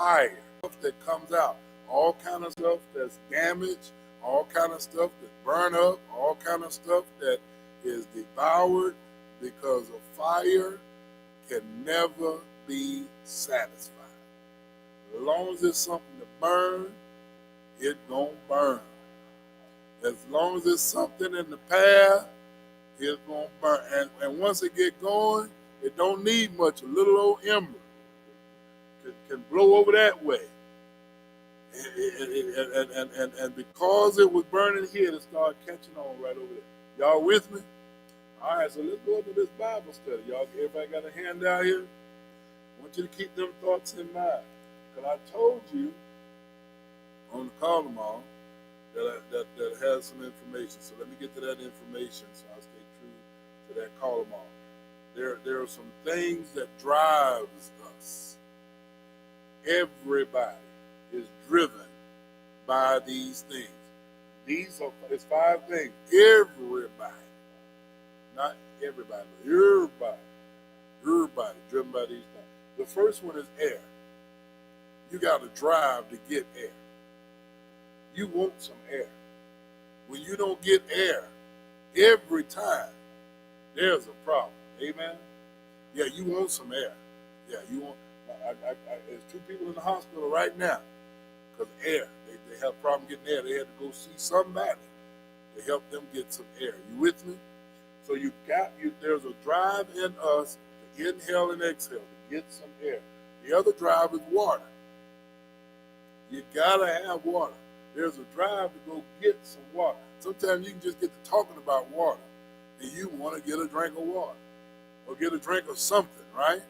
fire, stuff that comes out, all kind of stuff that's damaged, all kind of stuff that burn up, all kind of stuff that is devoured because of fire can never be satisfied. As long as it's something to burn, it gonna burn. As long as it's something in the path, it's gonna burn. And once it get going, it don't need much. A little old ember can blow over that way. And because it was burning here, it started catching on right over there. Y'all with me? All right, so let's go into this Bible study. Y'all, everybody got a handout here? I want you to keep them thoughts in mind. Because I told you on the call tomorrow that has some information. So let me get to that information so I'll stay true to that call tomorrow. There are some things that drives us. Everybody is driven by these things. It's 5 things. Everybody. Not everybody, but everybody driven by these things. The first one is air. You got to drive to get air. You want some air. When you don't get air, every time, there's a problem. Amen? Yeah, you want some air. Yeah, you want. There's 2 people in the hospital right now because air. They have a problem getting air. They had to go see somebody to help them get some air. You with me? So there's a drive in us to inhale and exhale, to get some air. The other drive is water. You gotta have water. There's a drive to go get some water. Sometimes you can just get to talking about water and you want to get a drink of water or get a drink of something, right?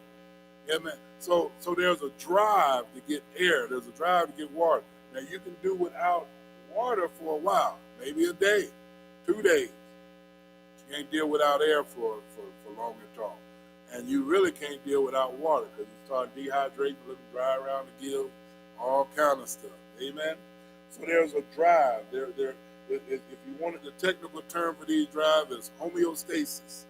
Yeah, man. So there's a drive to get air. There's a drive to get water. Now you can do without water for a while, maybe a day, 2 days. You can't deal without air for long and tall. And you really can't deal without water because you start dehydrating, looking dry around the gills, all kind of stuff. Amen? So there's a drive. If you wanted the technical term for these drives, it's homeostasis.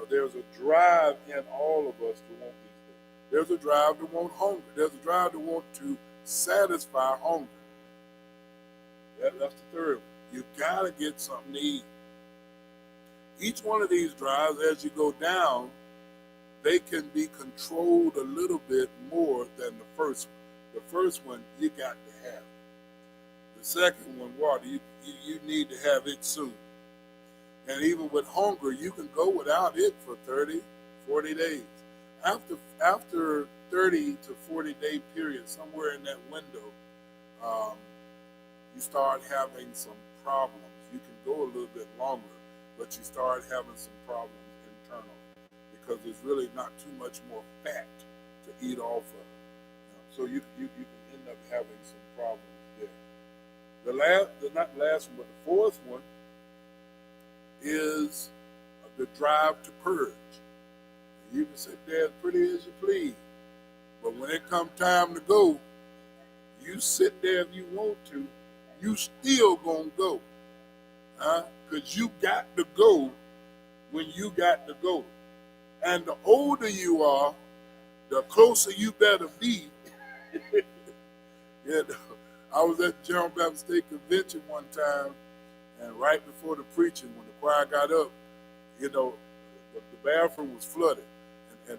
There's a drive in all of us to want these things. There's a drive to want hunger. There's a drive to want to satisfy hunger. That's the third one. You got to get something to eat. Each one of these drives, as you go down, they can be controlled a little bit more than the first one. The first one, you got to have. The second one, water, you need to have it soon. And even with hunger, you can go without it for 30, 40 days. After 30 to 40 day period, somewhere in that window, you start having some problems. You can go a little bit longer, but you start having some problems internal because there's really not too much more fat to eat off of. So you can end up having some problems there. Not the last one, but the fourth one is the drive to purge. You can sit there as pretty as you please, but when it comes time to go, you sit there if you want to, you still gonna go, because you got to go when you got to go. And the older you are, the closer you better be. I was at the General Baptist State Convention one time, and right before the preaching, when the choir got up, the bathroom was flooded. And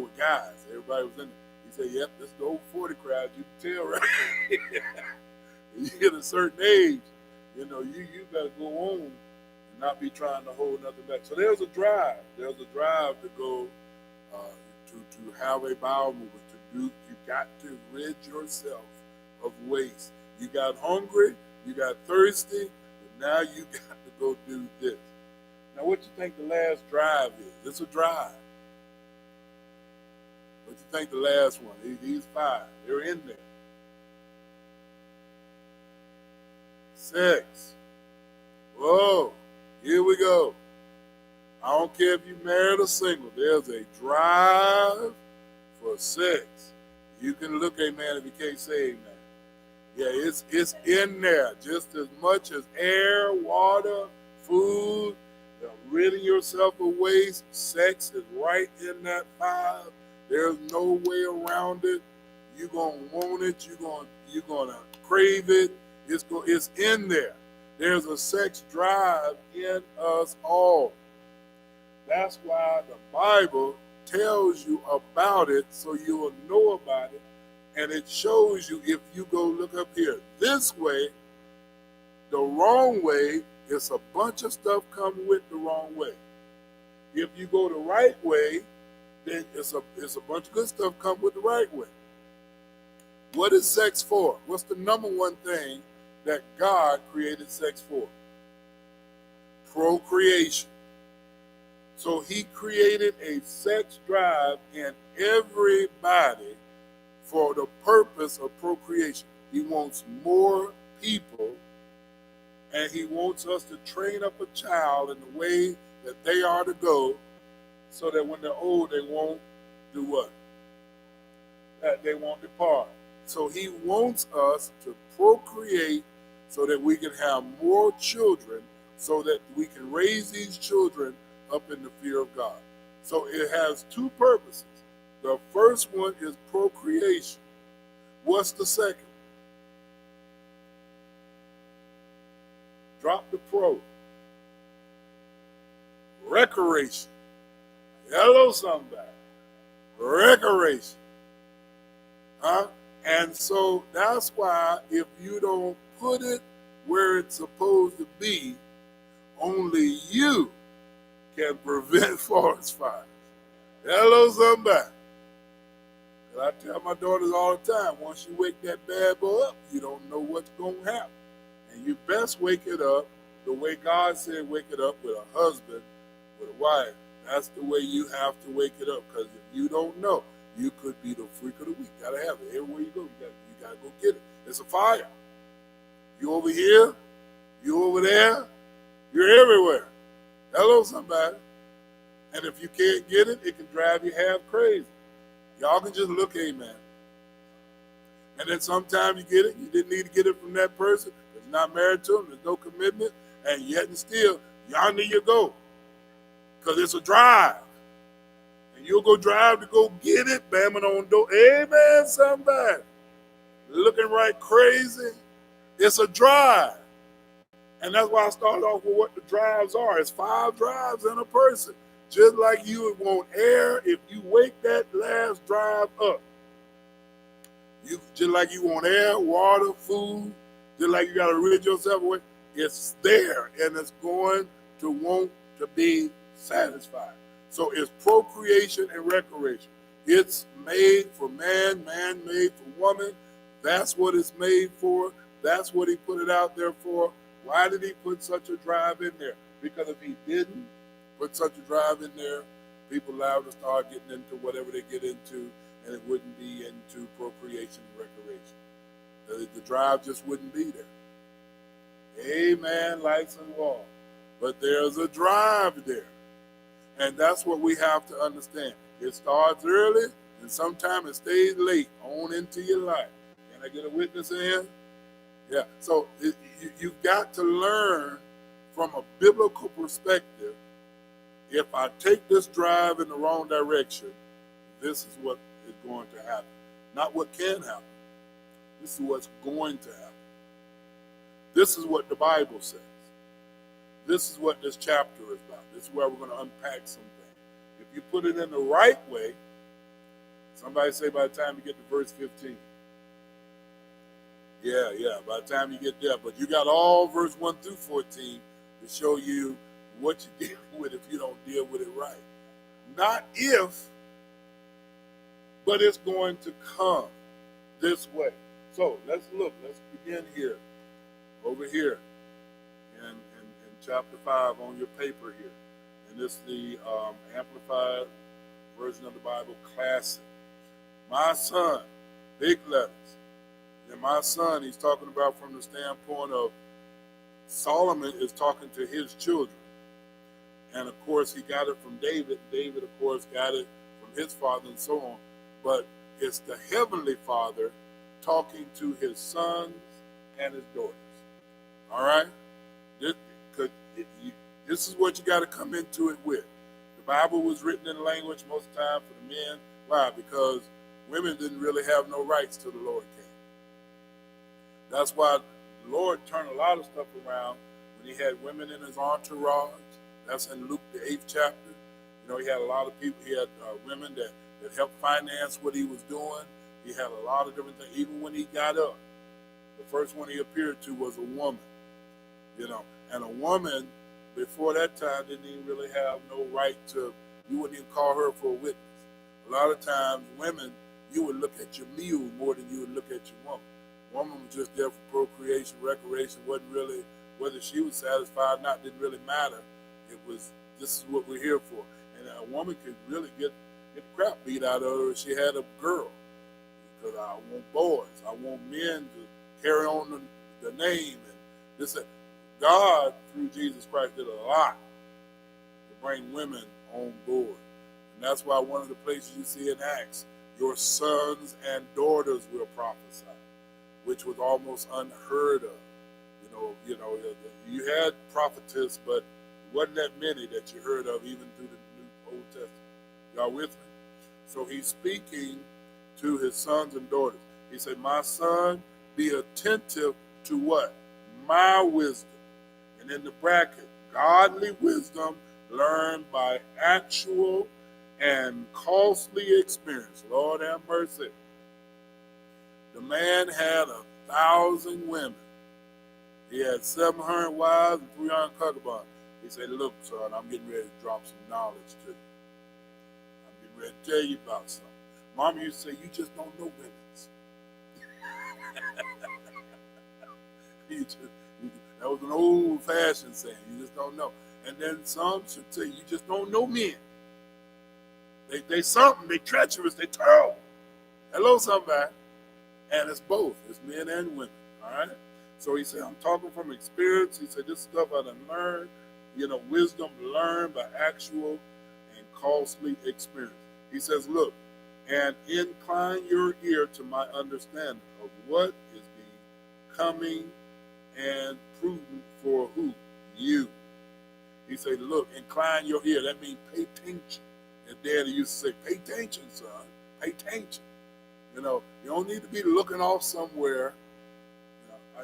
with guys, everybody was in there. He said, "Yep, this is the old 40 crowd. You can tell, right?" You get a certain age, you better go on and not be trying to hold nothing back. So there's a drive. There's a drive to go to have a bowel movement. You got to rid yourself of waste. You got hungry, you got thirsty, but now you got to go do this. Now, what you think the last drive is? It's a drive. What you think the last one? These 5, they're in there. 6. Whoa, here we go. I don't care if you're married or single. There's a drive for sex. You can look, amen, if you can't say amen. Yeah, it's in there just as much as air, water, food, ridding yourself of waste. Sex is right in that 5. There's no way around it. You're gonna want it. You're gonna crave it. It's in there. There's a sex drive in us all. That's why the Bible tells you about it, so you will know about it. And it shows you, if you go look up here, this way, the wrong way, it's a bunch of stuff come with the wrong way. If you go the right way, then it's a bunch of good stuff come with the right way. What is sex for? What's the number one thing that God created sex for? Procreation. So he created a sex drive in everybody for the purpose of procreation. He wants more people, and he wants us to train up a child in the way that they are to go, so that when they're old, they won't do what? That they won't depart. So he wants us to procreate so that we can have more children, so that we can raise these children up in the fear of God. So it has two purposes. The first one is procreation. What's the second? Drop the pro. Recreation. Hello, somebody. Recreation. Huh? And so that's why if you don't put it where it's supposed to be, only you can prevent forest fires. Hello, somebody. I tell my daughters all the time, once you wake that bad boy up, you don't know what's going to happen. And you best wake it up the way God said wake it up, with a husband, with a wife. That's the way you have to wake it up, because if you don't know, you could be the freak of the week. Gotta have it. Everywhere you go, you gotta go get it. It's a fire. You over here, you over there, you're everywhere. Hello, somebody. And if you can't get it, it can drive you half crazy. Y'all can just look, amen. And then sometimes you get it, you didn't need to get it from that person, because you're not married to them, there's no commitment, and yet and still, y'all need to go. Because it's a drive. And you'll go drive to go get it, bamming on door. Amen, somebody. Looking right crazy. It's a drive. And that's why I started off with what the drives are. It's 5 drives in a person. Just like you would want air, if you wake that last drive up. Just like you want air, water, food, just like you got to rid yourself away. It's there, and it's going to want to be satisfied. So it's procreation and recreation. It's made for man, man made for woman. That's what it's made for. That's what he put it out there for. Why did he put such a drive in there? Because if he didn't put such a drive in there, people liable to start getting into whatever they get into, and it wouldn't be into procreation and recreation. The drive just wouldn't be there. Amen, lights and wall. But there's a drive there. And that's what we have to understand. It starts early, and sometimes it stays late on into your life. Can I get a witness in? Yeah. So you've got to learn from a biblical perspective. If I take this drive in the wrong direction, this is what is going to happen. Not what can happen. This is what's going to happen. This is what the Bible says. This is what this chapter is about. This is where we're going to unpack some things. If you put it in the right way, somebody say by the time you get to verse 15. Yeah, by the time you get there. But you got all verse 1 through 14 to show you what you deal with if you don't deal with it right. Not if, but it's going to come this way. So let's look. Let's begin here. Over here in chapter 5 on your paper here. And this is the Amplified version of the Bible, Classic. My son, big letters. And my son, he's talking about from the standpoint of Solomon is talking to his children. And of course, he got it from David. David, of course, got it from his father and so on. But it's the Heavenly Father talking to his sons and his daughters. All right? This is what you got to come into it with. The Bible was written in language most of the time for the men. Why? Because women didn't really have no rights till the Lord came. That's why the Lord turned a lot of stuff around when he had women in his entourage. That's in Luke, the 8th chapter. You know, he had a lot of people. He had women that helped finance what he was doing. He had a lot of different things. Even when he got up, the first one he appeared to was a woman. You know, and a woman before that time didn't even really have no right to, you wouldn't even call her for a witness. A lot of times women, you would look at your mule more than you would look at your woman. Woman was just there for procreation, recreation, wasn't really, whether she was satisfied or not, didn't really matter. It was, this is what we're here for. And a woman could really get the crap beat out of her if she had a girl. Because I want boys, I want men to carry on the name. And this, God, through Jesus Christ, did a lot to bring women on board. And that's why one of the places you see in Acts, your sons and daughters will prophesy, which was almost unheard of. You had prophetess, but it wasn't that many that you heard of even through the New Old Testament. Y'all with me? So he's speaking to his sons and daughters. He said, my son, be attentive to what? My wisdom. And in the bracket, godly wisdom learned by actual and costly experience. Lord have mercy. The man had 1,000 women. He had 700 wives and 300 concubines. He said, look, son, I'm getting ready to drop some knowledge to you. I'm getting ready to tell you about something. Mama used to say, you just don't know women's. That was an old-fashioned saying. You just don't know. And then some should say, you just don't know men. They something. They treacherous. They terrible. Hello, somebody. And it's both. It's men and women. All right? So he said, I'm talking from experience. He said, this stuff I done learned. Wisdom learned by actual and costly experience. He says, look, and incline your ear to my understanding of what is becoming and prudent for who? You. He said, look, incline your ear. That means pay attention. And Daddy used to say, pay attention, son. Pay attention. You don't need to be looking off somewhere.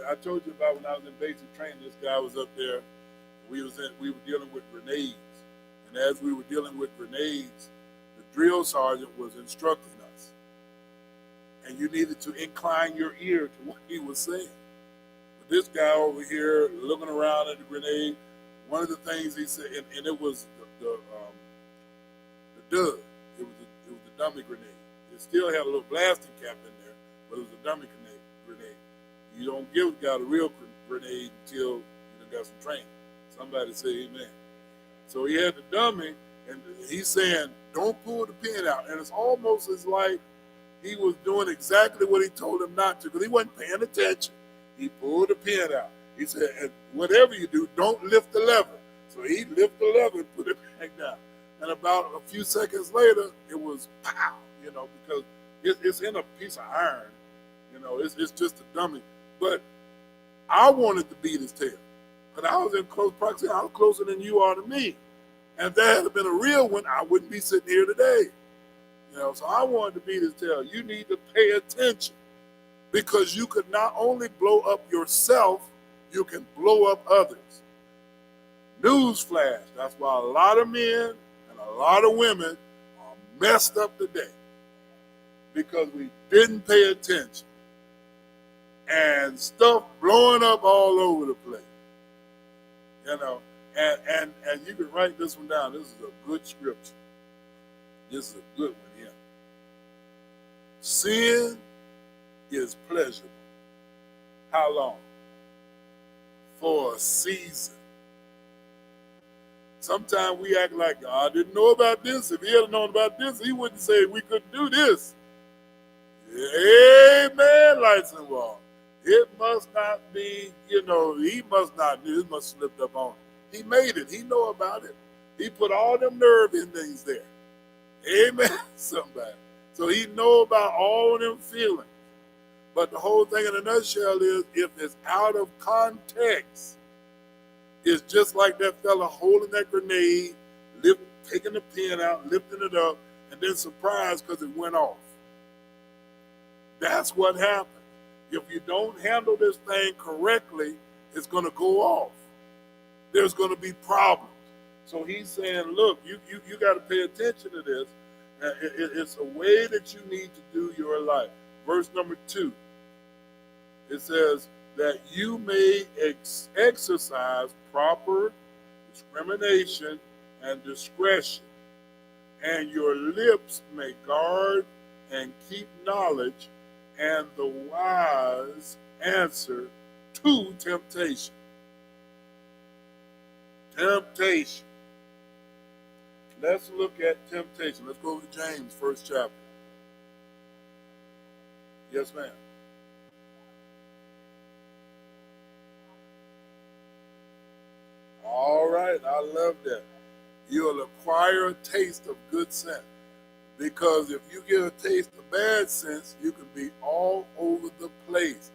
I told you about when I was in basic training, this guy was up there. We were dealing with grenades. And as we were dealing with grenades, the drill sergeant was instructing us. And you needed to incline your ear to what he was saying. But this guy over here looking around at the grenade, one of the things he said, and it was the dud. It was the dummy grenade. It still had a little blasting cap in there, but it was a dummy grenade. You don't give a guy a real grenade until you got some training. Somebody say amen. So he had the dummy, and he's saying, don't pull the pin out. And it's almost as like he was doing exactly what he told him not to, because he wasn't paying attention. He pulled the pin out. He said, and whatever you do, don't lift the lever. So he lifted the lever and put it back down. And about a few seconds later, it was pow, because it's in a piece of iron. It's just a dummy. But I wanted to beat his tail. Because I was in close proximity. I was closer than you are to me. And if that had been a real one, I wouldn't be sitting here today. So I wanted to beat his tail. You need to pay attention. Because you could not only blow up yourself, you can blow up others. Newsflash. That's why a lot of men and a lot of women are messed up today. Because we didn't pay attention. And stuff blowing up all over the place. And you can write this one down. This is a good scripture. This is a good one here. Sin is pleasurable. How long? For a season. Sometimes we act like, God didn't know about this. If he had known about this, he wouldn't say we couldn't do this. Amen, lights and walls. It must not be, he must not do. It must have slipped up on him. He made it. He know about it. He put all them nerve endings there. Amen, somebody. So he know about all them feelings. But the whole thing in a nutshell is, if it's out of context, it's just like that fella holding that grenade, taking the pin out, lifting it up, and then surprised because it went off. That's what happens. If you don't handle this thing correctly, it's going to go off. There's going to be problems. So he's saying, look, you got to pay attention to this. It's a way that you need to do your life. Verse number 2, it says that you may exercise proper discrimination and discretion, and your lips may guard and keep knowledge and the wise answer to temptation. Temptation. Let's look at temptation. Let's go to James, first chapter. Yes, ma'am. All right, I love that. You'll acquire a taste of good sense. Because if you get a taste of bad sense, you can be all over the place.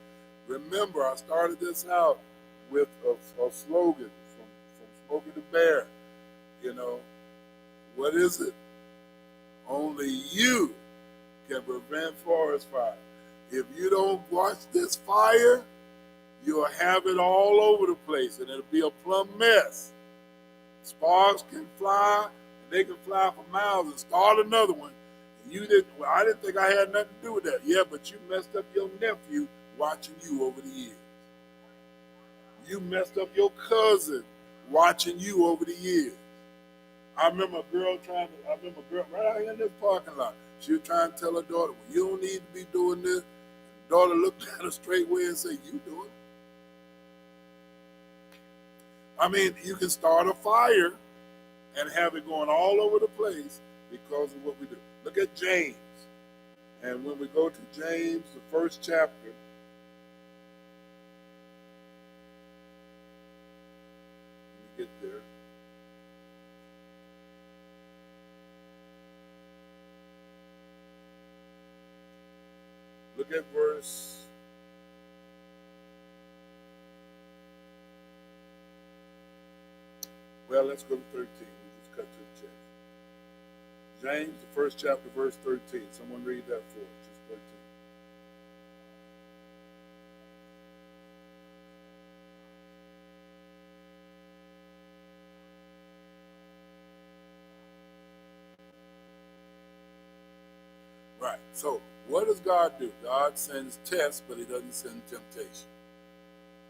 Remember, I started this out with a slogan from Smokey the Bear. You know, what is it? Only you can prevent forest fire. If you don't watch this fire, you'll have it all over the place, and it'll be a plumb mess. Sparks can fly, and they can fly for miles and start another one. And I didn't think I had nothing to do with that. Yeah, but you messed up your nephew watching you over the years. You messed up your cousin watching you over the years. I remember a girl right out here in this parking lot. She was trying to tell her daughter, well, you don't need to be doing this. The daughter looked at her straight way and said, you do it. I mean, you can start a fire and have it going all over the place because of what we do. Look at James. And when we go to James, the first chapter, let me get there. Look at verse. Well, let's go to 13. We'll just cut to the chase. James, the first chapter, verse 13. Someone read that for us, just 13. Right. So, what does God do? God sends tests, but he doesn't send temptation.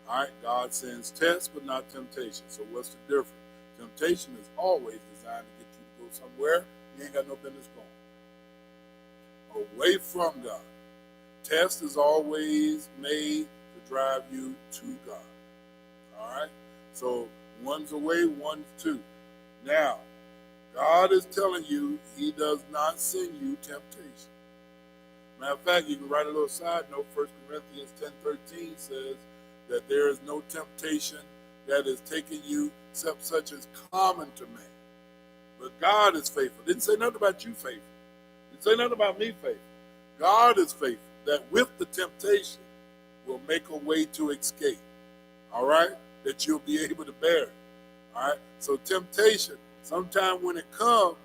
All right? God sends tests, but not temptation. So, what's the difference? Temptation is always designed to get you to go somewhere you ain't got no business going. Away from God. Test is always made to drive you to God. All right? So one's away, one's two. Now, God is telling you he does not send you temptation. Matter of fact, you can write a little side note. 1 Corinthians 10:13 says that there is no temptation that is taking you except such as common to man. But God is faithful. Didn't say nothing about you faithful. Didn't say nothing about me faithful. God is faithful, that with the temptation will make a way to escape. All right? That you'll be able to bear it. All right? So temptation, sometime when it comes,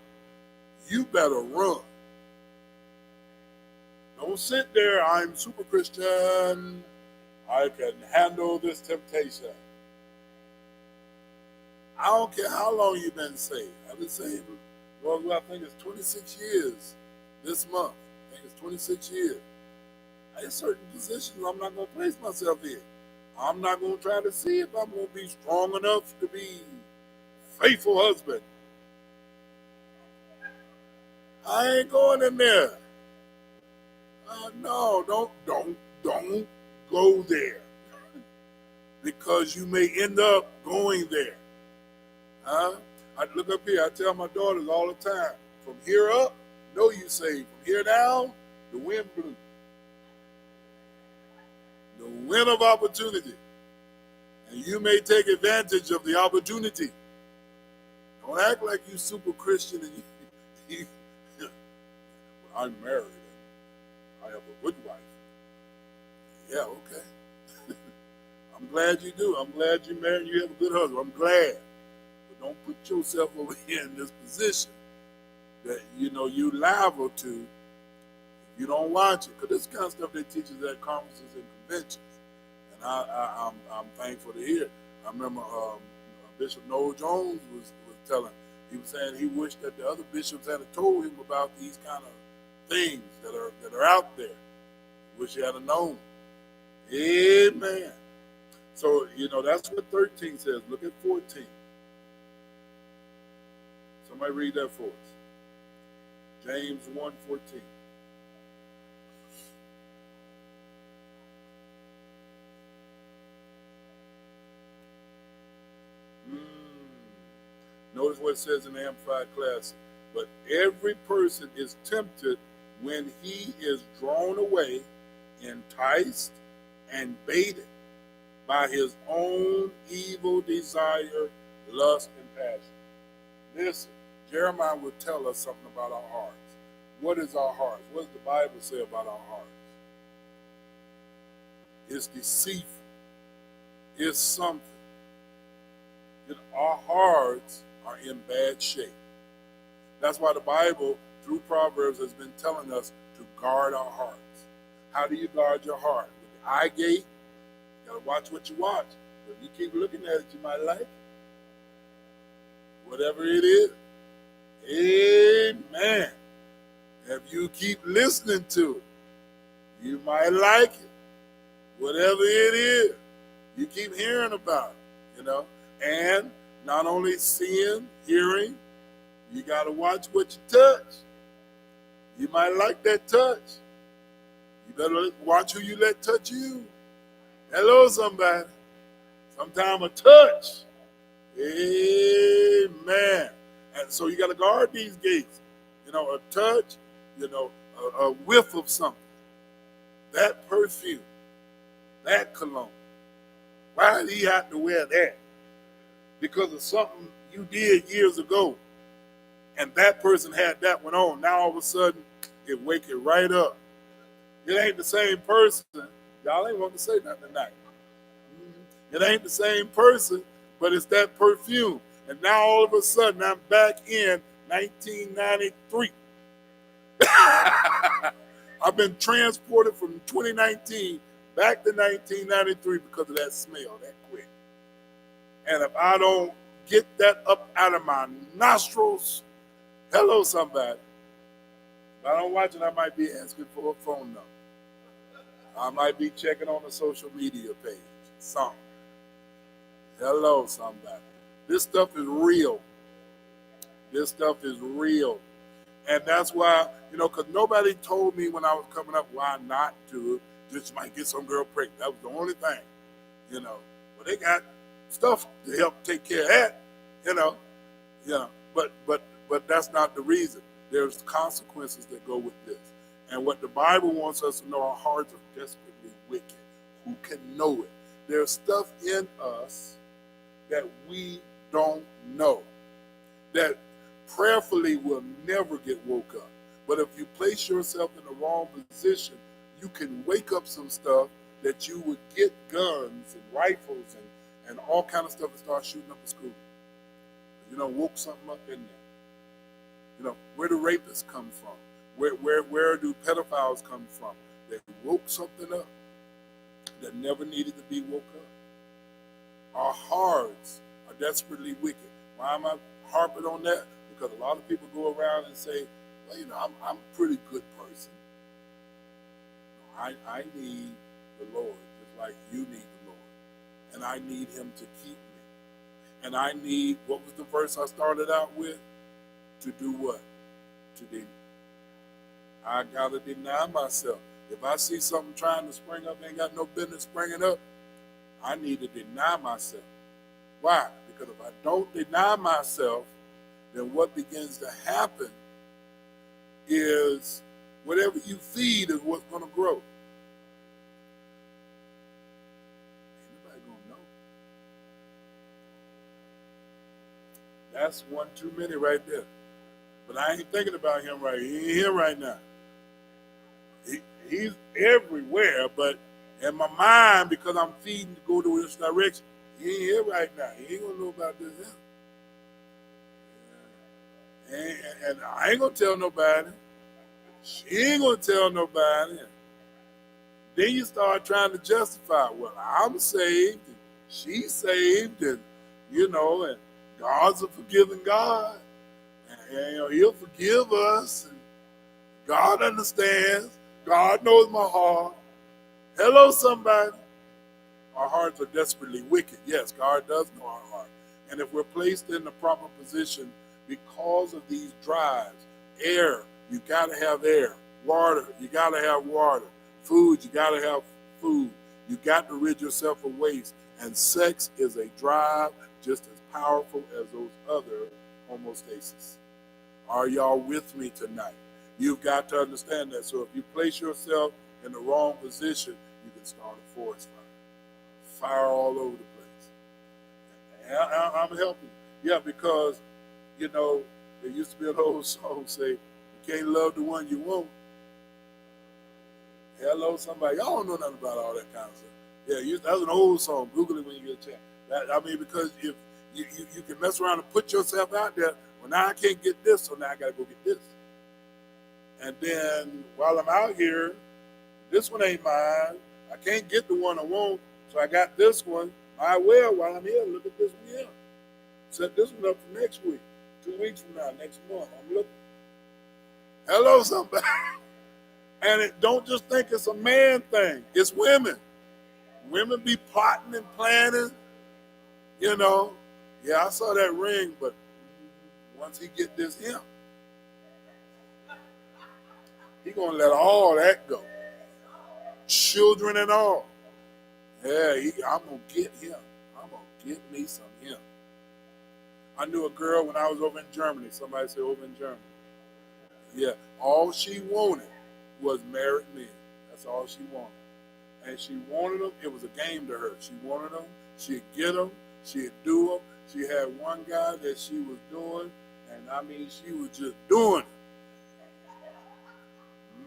you better run. Don't sit there, I'm super Christian. I can handle this temptation. I don't care how long you've been saved. I've been saved, well, I think it's 26 years this month. I think it's 26 years. There's certain positions I'm not going to place myself in. I'm not going to try to see if I'm going to be strong enough to be a faithful husband. I ain't going in there. No, don't go there. Because you may end up going there. I look up here, I tell my daughters all the time, from here up, know you saved. From here down, the wind blew. The wind of opportunity. And you may take advantage of the opportunity. Don't act like you super Christian and you I'm married and I have a good wife. Yeah, okay. I'm glad you do. I'm glad you're married and you have a good husband. I'm glad. Don't put yourself over here in this position that you're liable to. If You don't watch it, because this kind of stuff they teach us at conferences and conventions. And I'm thankful to hear. I remember Bishop Noel Jones was telling, he was saying he wished that the other bishops had told him about these kind of things that are out there. Wish he had known. Amen. So, that's what 13 says. Look at 14. Somebody read that for us. James 1:14. Notice what it says in the Amplified Classic. But every person is tempted when he is drawn away, enticed, and baited by his own evil desire, lust, and passion. Listen, Jeremiah will tell us something about our hearts. What is our hearts? What does the Bible say about our hearts? It's deceitful. It's something. Our hearts are in bad shape. That's why the Bible, through Proverbs, has been telling us to guard our hearts. How do you guard your heart? With the eye gate, you got to watch what you watch. But if you keep looking at it, you might like it. Whatever it is. Amen. If you keep listening to it, you might like it. Whatever it is, you keep hearing about it, And not only seeing, hearing, you got to watch what you touch. You might like that touch. You better watch who you let touch you. Hello, somebody. Sometimes a touch. Amen. And so you got to guard these gates. A touch, a whiff of something. That perfume, that cologne. Why did he have to wear that? Because of something you did years ago. And that person had that one on. Now all of a sudden, it wake it right up. It ain't the same person. Y'all ain't want to say nothing tonight. It ain't the same person, but it's that perfume. And now all of a sudden, I'm back in 1993. I've been transported from 2019 back to 1993 because of that smell that quick. And if I don't get that up out of my nostrils, hello, somebody. If I don't watch it, I might be asking for a phone number. I might be checking on the social media page. Something. Hello, somebody. This stuff is real. This stuff is real. And that's why, because nobody told me when I was coming up why not do it. Just might get some girl pregnant. That was the only thing. Well, they got stuff to help take care of that, But that's not the reason. There's consequences that go with this. And what the Bible wants us to know, our hearts are desperately wicked. Who can know it? There's stuff in us that we don't know, that prayerfully will never get woke up. But if you place yourself in the wrong position, you can wake up some stuff that you would get guns and rifles and all kind of stuff and start shooting up a school. Woke something up in there. Where do rapists come from? Where do pedophiles come from? They woke something up that never needed to be woke up. Our hearts are desperately wicked. Why am I harping on that? Because a lot of people go around and say, well, I'm a pretty good person. I need the Lord just like you need the Lord. And I need him to keep me. And I need, what was the verse I started out with? To do what? I got to deny myself. If I see something trying to spring up, ain't got no business springing up, I need to deny myself. Why? Because if I don't deny myself, then what begins to happen is whatever you feed is what's going to grow. Ain't nobody going to know. That's one too many right there. But I ain't thinking about him right here. He ain't here right now. He's everywhere, but in my mind, because I'm feeding to go to this direction, he ain't here right now. He ain't going to know about this. And I ain't going to tell nobody. She ain't gonna tell nobody. Then you start trying to justify, well, I'm saved, and she's saved, and and God's a forgiving God, and He'll forgive us, and God understands. God knows my heart. Hello, somebody. Our hearts are desperately wicked. Yes, God does know our heart. And if we're placed in the proper position because of these drives, air, you got to have air. Water, you got to have water. Food, you got to have food. You got to rid yourself of waste. And sex is a drive just as powerful as those other homeostasis. Are y'all with me tonight? You've got to understand that. So if you place yourself in the wrong position, you can start a forest fire. Fire all over the place. And I'm helping. Yeah, because, there used to be an old song say, you can't love the one you want. Hello, somebody. Y'all don't know nothing about all that kind of stuff. Yeah, that's an old song. Google it when you get a chance. Because if you can mess around and put yourself out there, well, now I can't get this, so now I got to go get this. And then while I'm out here, this one ain't mine. I can't get the one I want, so I got this one. Might well, while I'm here, look at this one here. Set this one up for next week, 2 weeks from now, next month. I'm looking. Hello, somebody. And don't just think it's a man thing. It's women. Women be plotting and planning. Yeah, I saw that ring, but once he get this here, he gonna let all that go. Children and all. Yeah, I'm gonna get him. I'm gonna get me some him. I knew a girl when I was over in Germany. Somebody said over in Germany. Yeah, all she wanted was married men. That's all she wanted. And she wanted them. It was a game to her. She wanted them. She'd get them. She'd do them. She had one guy that she was doing, and she was just doing it.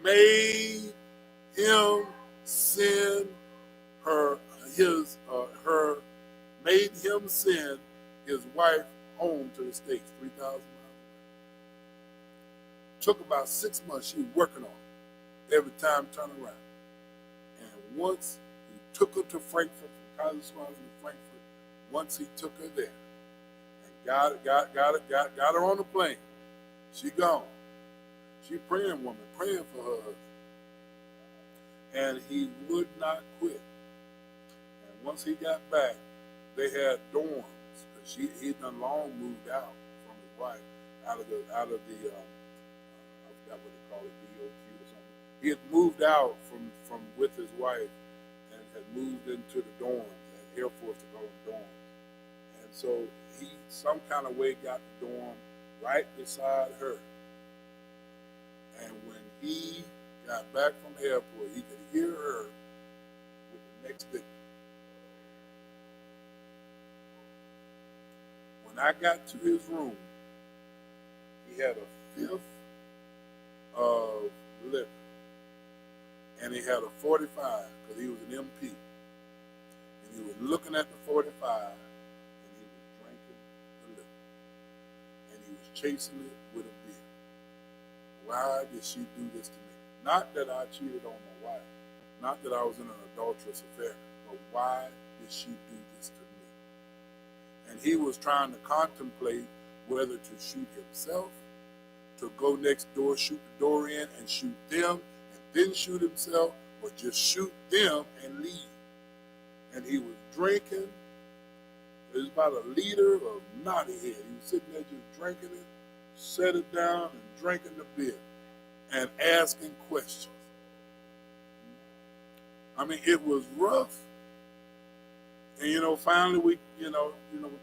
Made him send made him send his wife home to the States, 3,000 miles. Took about 6 months. She was working on it every time turning around. And once he took her to Frankfurt, from Kaiserslautern to Frankfurt, once he took her there and got her on the plane, she gone. She praying woman, praying for her husband. And he would not quit. And once he got back, they had dorms because he'd done long moved out from his wife, out of the I forgot what they call it, DOQ or something. He had moved out from with his wife and had moved into the dorms, the Air Force to call them dorms. And so he some kind of way got the dorm right beside her. And when he got back from the airport, he could hear her with the next victim. When I got to his room, he had a fifth of liquor, and he had a 45 because he was an MP. And he was looking at the 45, and he was drinking the liquor, and he was chasing it with a beer. Why did she do this to me? Not that I cheated on my wife, not that I was in an adulterous affair, but why did she do this to me? And he was trying to contemplate whether to shoot himself, to go next door, shoot the door in and shoot them, and then shoot himself, or just shoot them and leave. And he was drinking. It was about a liter of naughty head. He was sitting there just drinking it, set it down and drinking the beer and asking questions. It was rough. And finally we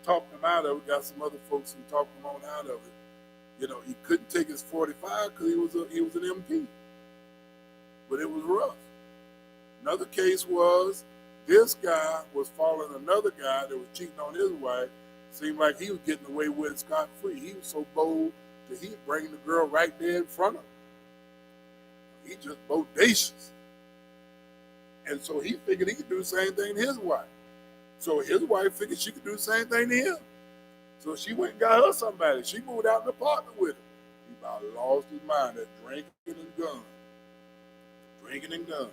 talked him out of it. Got some other folks who talked him on out of it. He couldn't take his 45 because he was an MP. But it was rough. Another case was this guy was following another guy that was cheating on his wife. Seemed like he was getting away with it scot-free. He was so bold that he'd bring the girl right there in front of him. He just bodacious. And so he figured he could do the same thing to his wife. So his wife figured she could do the same thing to him. So she went and got her somebody. She moved out in the apartment with him. He about lost his mind at drinking and guns. drinking and guns.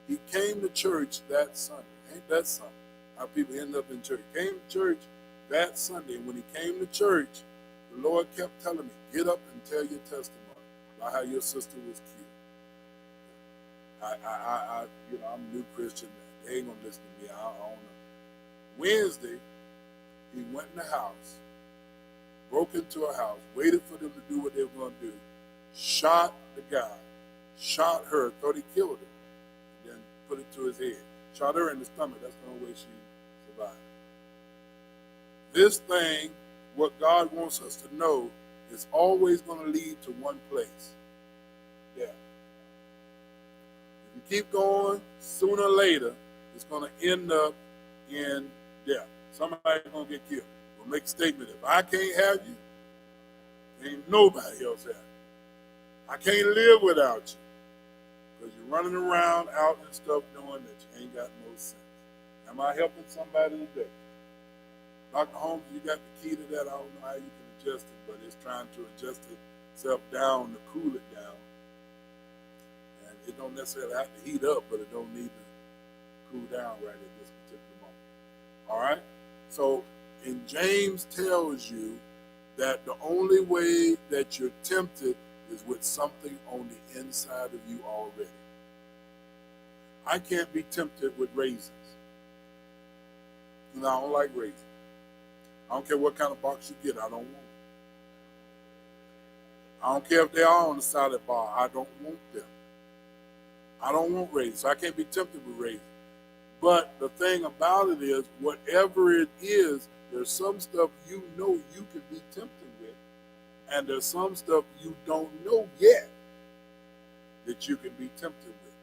He came to church that Sunday. Ain't that something? How people end up in church. He came to church that Sunday. And when he came to church, the Lord kept telling me, get up and tell your testimony about how your sister was killed. I'm a new Christian. They ain't gonna listen to me. I don't know. Wednesday, he went in the house, broke into a house, waited for them to do what they were gonna do, shot the guy, shot her, thought he killed her, then put it to his head. Shot her in the stomach. That's the only way she survived. This thing, what God wants us to know, is always going to lead to one place. Death. If you keep going, sooner or later, it's going to end up in death. Somebody's going to get killed. We'll make a statement. If I can't have you, ain't nobody else have you. I can't live without you. Because you're running around out and stuff doing that you ain't got no sense. Am I helping somebody today? Dr. Holmes, you got the key to that. I don't know how you can adjust it, but it's trying to adjust itself down to cool it down. And it don't necessarily have to heat up, but it don't need to cool down right at this particular moment. All right? So, and James tells you that the only way that you're tempted is with something on the inside of you already. I can't be tempted with raisins. And I don't like raisins. I don't care what kind of box you get, I don't want them. I don't care if they are on the side of the bar, I don't want them. I don't want raisins, so I can't be tempted with raisins. But the thing about it is, whatever it is, there's some stuff you know you can be tempted with, and there's some stuff you don't know yet that you can be tempted with.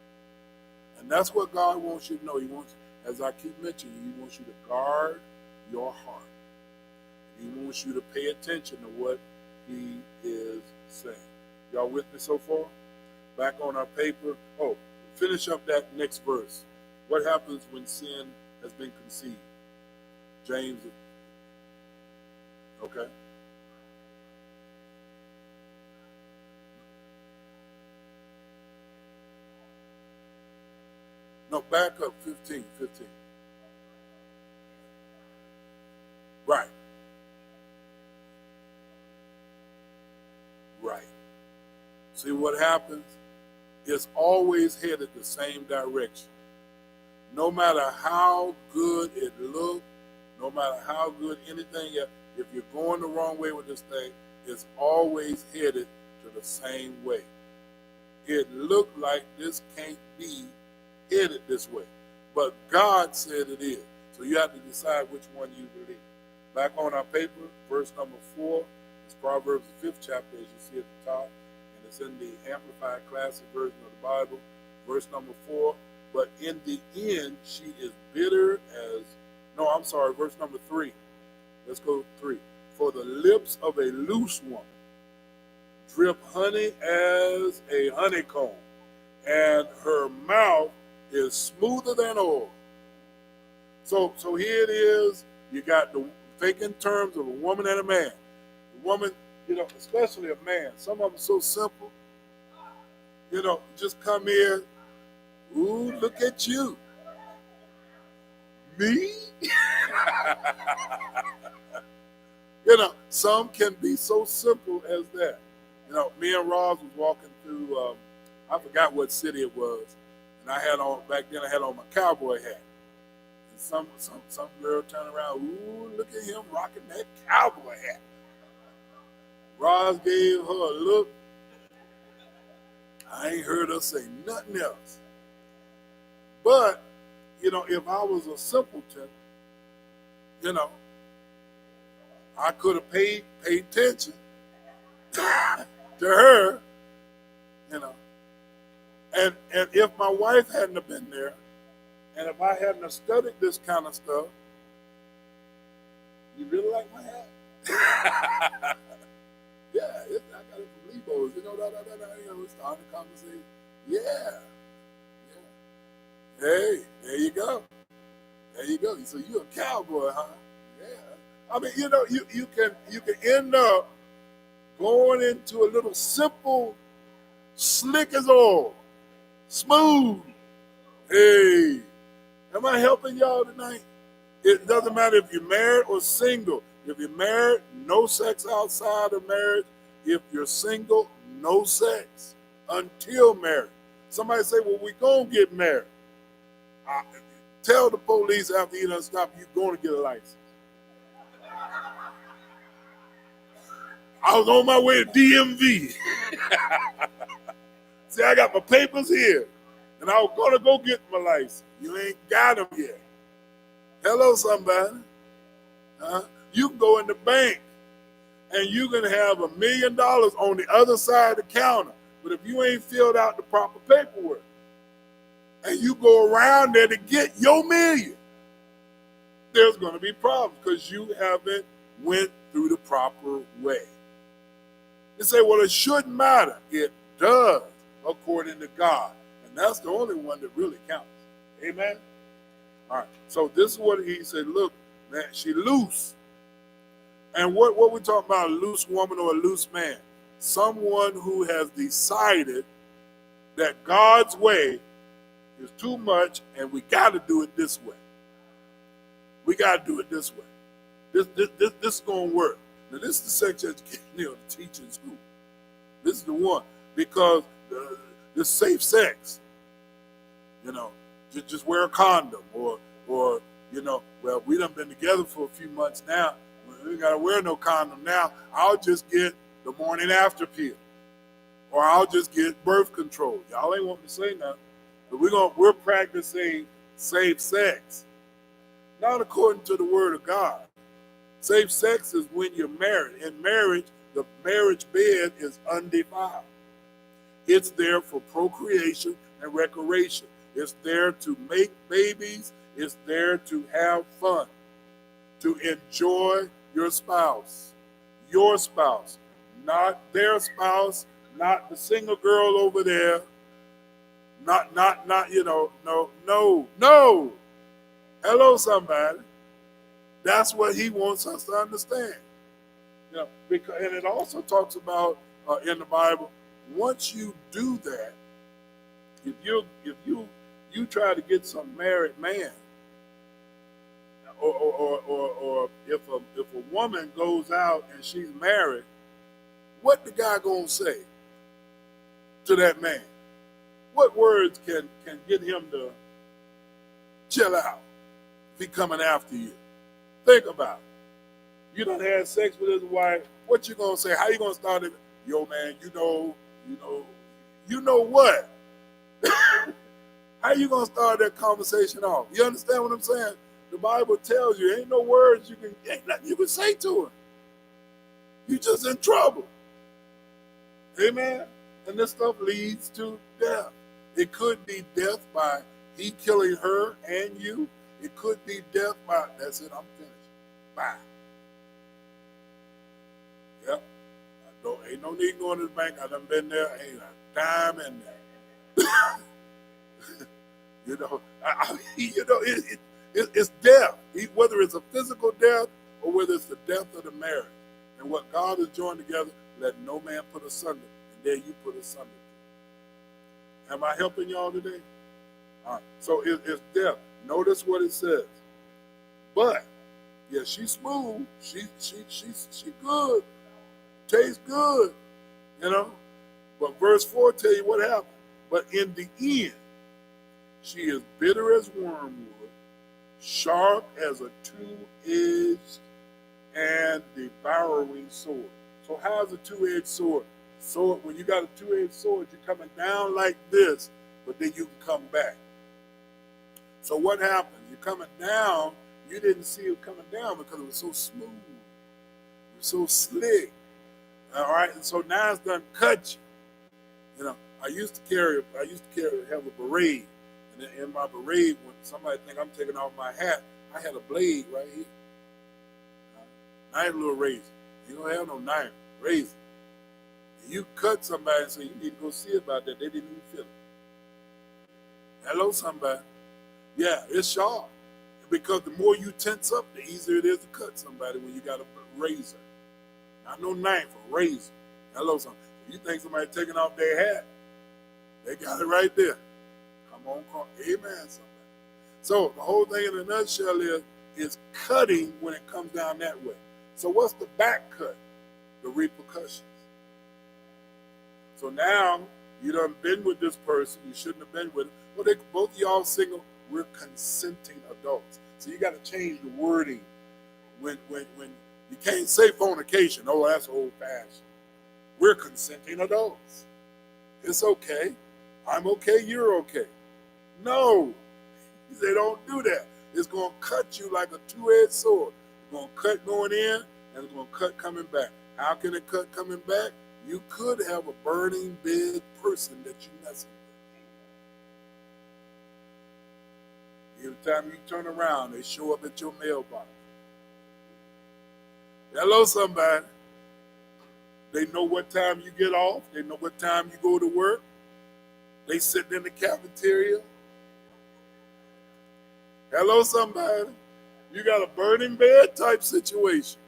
And that's what God wants you to know. He wants, as I keep mentioning, He wants you to guard your heart. He wants you to pay attention to what He is saying. Y'all with me so far? Back on our paper. Oh, finish up that next verse. What happens when sin has been conceived? James. Okay. No, back up 15. Right. See what happens? It's always headed the same direction. No matter how good it looks, no matter how good anything, if you're going the wrong way with this thing, it's always headed to the same way. It looked like this can't be headed this way, but God said it is. So you have to decide which one you believe. Back on our paper, verse number 4, it's Proverbs the 5th chapter, as you see at the top, and it's in the Amplified Classic version of the Bible, verse number 4. But in the end, she is bitter as, verse number 3. Let's go 3. For the lips of a loose woman drip honey as a honeycomb, and her mouth is smoother than oil. So here it is. You got the thinking terms of a woman and a man. The woman, especially a man. Some of them so simple. Just come here. Ooh, look at you. Me? Some can be so simple as that. Me and Roz was walking through, I forgot what city it was, and I had on my cowboy hat. And some girl turned around, ooh, look at him rocking that cowboy hat. Roz gave her a look. I ain't heard her say nothing else. But, if I was a simpleton, I could have paid attention to her, And if my wife hadn't have been there, and if I hadn't have studied this kind of stuff, you really like my hat? Yeah, I got it from Lebo's, starting the conversation. Yeah. Hey, there you go. So you're a cowboy, huh? Yeah. I mean, you can end up going into a little simple, slick as oil, Smooth. Hey, am I helping y'all tonight? It doesn't matter if you're married or single. If you're married, no sex outside of marriage. If you're single, no sex until marriage. Somebody say, well, we going to get married. Tell the police after you done stop, you're going to get a license. I was on my way to DMV. See, I got my papers here, and I was going to go get my license. You ain't got them yet. Hello, somebody. You can go in the bank, and you can have $1 million on the other side of the counter. But if you ain't filled out the proper paperwork, and you go around there to get your $1 million, there's going to be problems because you haven't went through the proper way. You say, well, it shouldn't matter. It does, according to God. And that's the only one that really counts. Amen? All right. So this is what he said. Look, man, she loose. And what we talking about, a loose woman or a loose man? Someone who has decided that God's way is too much and we got to do it this way. We got to do it this way. This is going to work. Now, this is the sex education, the teaching school. This is the one. Because the safe sex, just wear a condom or well, we done been together for a few months now. We ain't got to wear no condom now. I'll just get the morning after pill. Or I'll just get birth control. Y'all ain't want me to say nothing. But we're practicing safe sex. Not according to the word of God. Safe sex is when you're married. In marriage, the marriage bed is undefiled. It's there for procreation and recreation. It's there to make babies. It's there to have fun, to enjoy your spouse, not their spouse, not the single girl over there, no. Hello, somebody. That's what he wants us to understand. Because, and it also talks about in the Bible, once you do that, if you try to get some married man, or if a woman goes out and she's married, what the guy gonna say to that man? What words can get him to chill out if he coming after you? Think about it. You done had sex with his wife. What you gonna say? How you gonna start it? Yo, man, you know what? How you gonna start that conversation off? You understand what I'm saying? The Bible tells you ain't no words ain't nothing you can say to him. You just in trouble. Amen. And this stuff leads to death. It could be death by he killing her and you. It could be death by, that's it, I'm finished. Bye. Yep. Ain't no need going to the bank. I done been there. Ain't a dime in there. It's death. Whether it's a physical death or whether it's the death of the marriage. And what God has joined together, let no man put asunder. And there you put asunder. Am I helping y'all today? All right. So it's death. Notice what it says. But, yeah, she's smooth. She good. Tastes good. But verse 4 tell you what happened. But in the end, she is bitter as wormwood, sharp as a two-edged and devouring sword. So how's a two-edged sword? Sword, when you got a two-edged sword, you're coming down like this, but then you can come back. So what happens? You're coming down, you didn't see it coming down because it was so smooth. It was so slick. All right, and so now it's done cut you. I used to have a beret. And in my beret, when somebody think I'm taking off my hat, I had a blade right here. Nice little razor. You don't have no knife, razor. And you cut somebody and say, you need to go see about that. They didn't even feel it. Hello, somebody. Yeah, it's sharp. Because the more you tense up, the easier it is to cut somebody when you got a razor. Not no knife, a razor. Hello, somebody. If you think somebody taking off their hat, they got it right there. Amen, somebody. So the whole thing in a nutshell is cutting when it comes down that way. So what's the back cut? The repercussions. So now you done been with this person you shouldn't have been with. Well, both of y'all single. We're consenting adults. So you got to change the wording when you can't say fornication. Oh, that's old fashioned. We're consenting adults. It's okay. I'm okay. You're okay. No, they don't do that. It's going to cut you like a two-edged sword. It's going to cut going in and it's going to cut coming back. How can it cut coming back? You could have a burning big person that you messing with. Every time you turn around, they show up at your mailbox. Hello, somebody. They know what time you get off. They know what time you go to work. They sitting in the cafeteria. Hello, somebody. You got a burning bed type situation.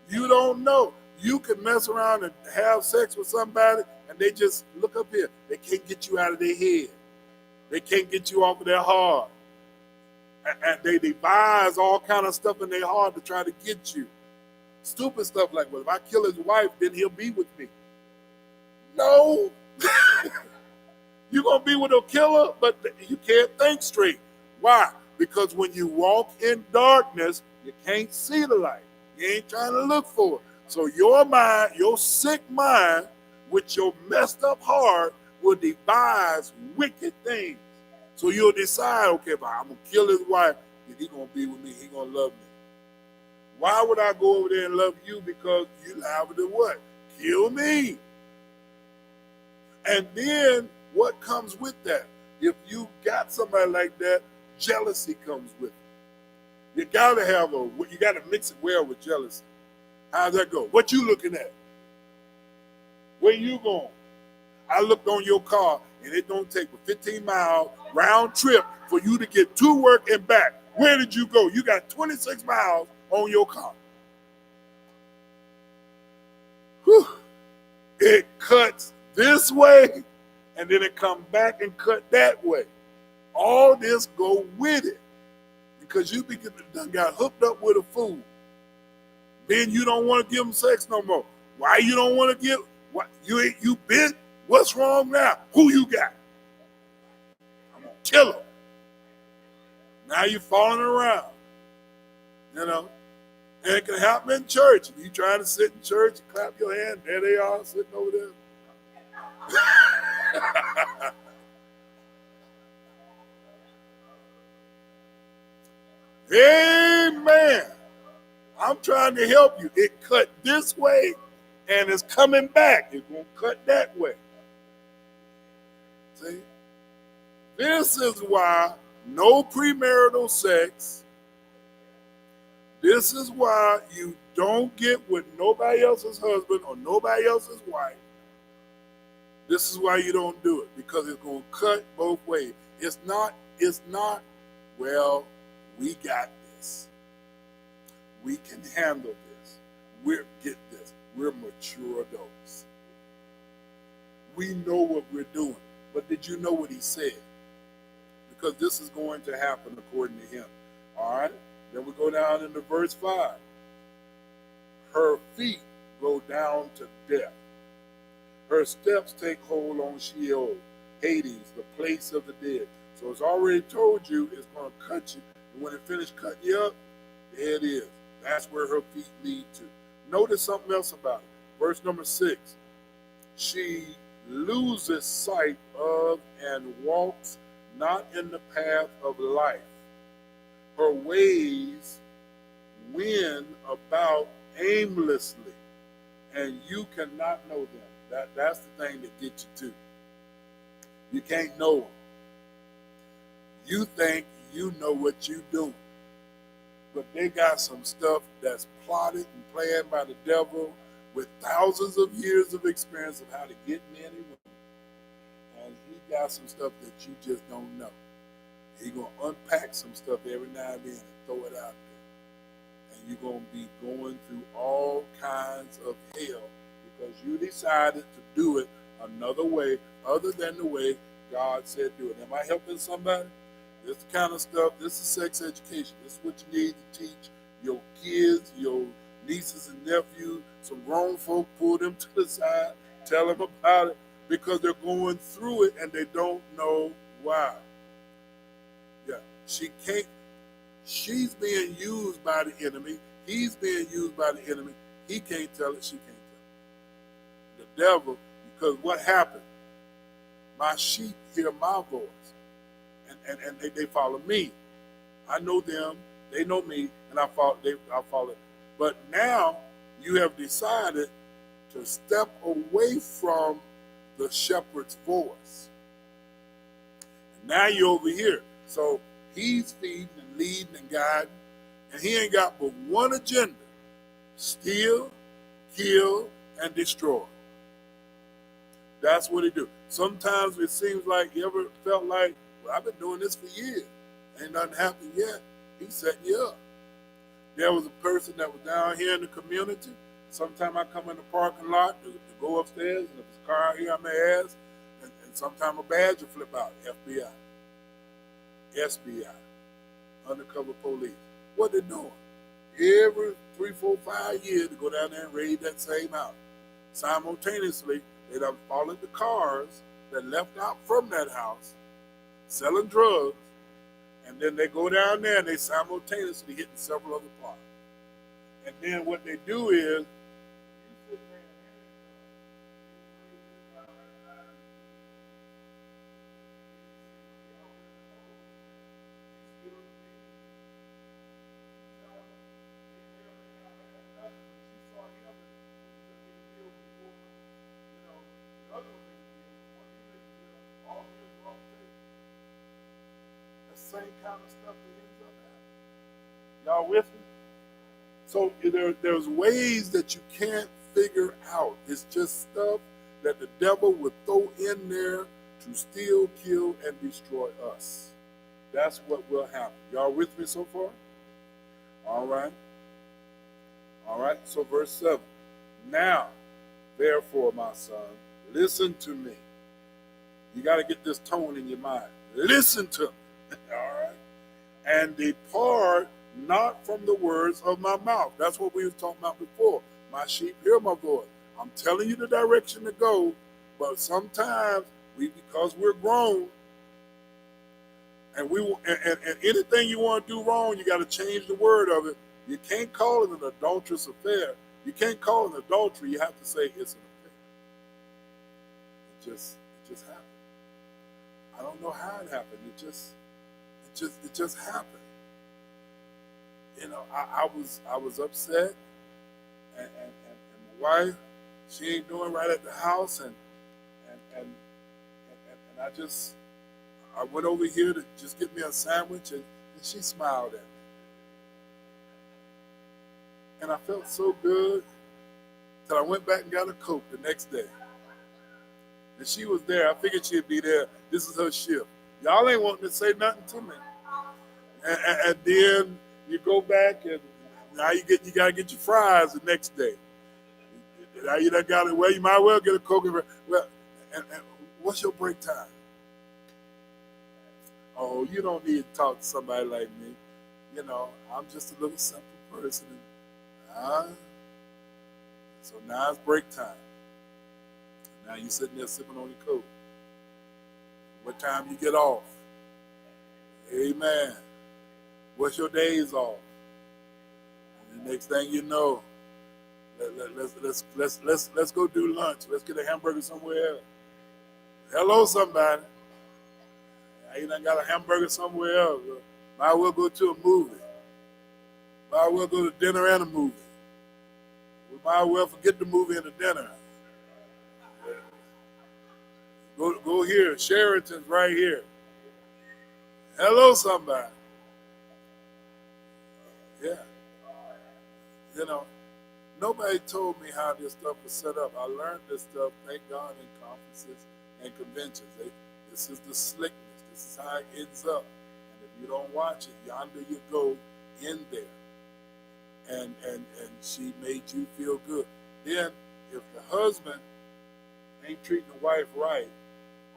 You don't know. You can mess around and have sex with somebody and they just look up here. They can't get you out of their head. They can't get you off of their heart. And they devise all kind of stuff in their heart to try to get you. Stupid stuff like, well, if I kill his wife, then he'll be with me. No. You're going to be with a killer, but you can't think straight. Why? Because when you walk in darkness, you can't see the light. You ain't trying to look for it. So your mind, your sick mind, with your messed up heart, will devise wicked things. So you'll decide, okay, if I'm going to kill his wife, then he's going to be with me. He's going to love me. Why would I go over there and love you? Because you liable to what? Kill me. And then what comes with that? If you got somebody like that, jealousy comes with it. You got to mix it well with jealousy. How's that go? What you looking at? Where you going? I looked on your car and it don't take a 15-mile round trip for you to get to work and back. Where did you go? You got 26 miles on your car. Whew. It cuts this way and then it comes back and cut that way. All this go with it because you done got hooked up with a fool. Then you don't want to give them sex no more. Why you don't want to give? What you been? What's wrong now? Who you got? I'm gonna kill him. Now you're falling around. You know, and it can happen in church. If you trying to sit in church and clap your hand, there they are sitting over there. Amen. I'm trying to help you. It cut this way and it's coming back. It's going to cut that way. See? This is why no premarital sex. This is why you don't get with nobody else's husband or nobody else's wife. This is why you don't do it, because it's going to cut both ways. It's not, well, we got this. We can handle this. We're mature adults. We know what we're doing. But did you know what he said? Because this is going to happen according to him. All right? Then we go down into verse 5. Her feet go down to death. Her steps take hold on Sheol, Hades, the place of the dead. So it's already told you it's going to cut you. And when it finished cutting you up, there it is. That's where her feet lead to. Notice something else about it. Verse number 6. She loses sight of and walks not in the path of life. Her ways win about aimlessly, and you cannot know them. That's the thing that gets you too. You can't know them. You think you know what you're doing, but they got some stuff that's plotted and planned by the devil with thousands of years of experience of how to get men and women. And he got some stuff that you just don't know. He's going to unpack some stuff every now and then and throw it out there. And you're going to be going through all kinds of hell because you decided to do it another way other than the way God said do it. Am I helping somebody? This the kind of stuff, this is sex education. This is what you need to teach your kids, your nieces and nephews, some grown folk, pull them to the side, tell them about it, because they're going through it and they don't know why. Yeah, she's being used by the enemy. He's being used by the enemy. He can't tell it, she can't tell it. The devil, because what happened? My sheep hear my voice, and they follow me. I know them, they know me, and I follow. But now you have decided to step away from the shepherd's voice. And now you're over here. So he's feeding and leading and guiding, and he ain't got but one agenda: steal, kill, and destroy. That's what he do. Sometimes it seems like, you ever felt like, well, I've been doing this for years. Ain't nothing happened yet. He's setting you up. There was a person that was down here in the community. Sometimes I come in the parking lot to go upstairs, and if there's a car out here, I may ask. And sometimes a badge will flip out. FBI. SBI. Undercover police. What they doing? Every 3, 4, 5 years to go down there and raid that same house. Simultaneously, they done followed the cars that left out from that house, selling drugs, and then they go down there and they simultaneously hitting several other plots. And then what they do is, same kind of stuff that ends up happening. Y'all with me? So there's ways that you can't figure out. It's just stuff that the devil would throw in there to steal, kill, and destroy us. That's what will happen. Y'all with me so far? All right. All right. So verse 7. Now, therefore, my son, listen to me. You got to get this tone in your mind. Listen to me. All right. And depart not from the words of my mouth. That's what we were talking about before. My sheep hear my voice. I'm telling you the direction to go, but sometimes because we're grown, and anything you want to do wrong, you got to change the word of it. You can't call it an adulterous affair. You can't call it an adultery. You have to say it's an affair. It just happened. I don't know how it happened. It just happened. You know, I was upset, and my wife, she ain't doing right at the house, and I went over here to just get me a sandwich, and she smiled at me, and I felt so good that I went back and got a Coke the next day, and she was there. I figured she'd be there. This is her shift. Y'all ain't wanting to say nothing to me. And then you go back, and now you gotta get your fries the next day. Now you done got it. Well, you might well get a Coke. Well, and what's your break time? Oh, you don't need to talk to somebody like me. You know, I'm just a little simple person. So now it's break time. Now you sitting there sipping on your Coke. What time you get off? Amen. What's your days off? And the next thing you know, let's go do lunch. Let's get a hamburger somewhere else. Hello, somebody. You done got a hamburger somewhere else. Might well go to a movie. Might well go to dinner and a movie. We might well forget the movie and the dinner. Go here. Sheraton's right here. Hello, somebody. Yeah. You know, nobody told me how this stuff was set up. I learned this stuff, thank God, in conferences and conventions. This is the slickness. This is how it ends up. And if you don't watch it, yonder you go in there. And she made you feel good. Then, if the husband ain't treating the wife right,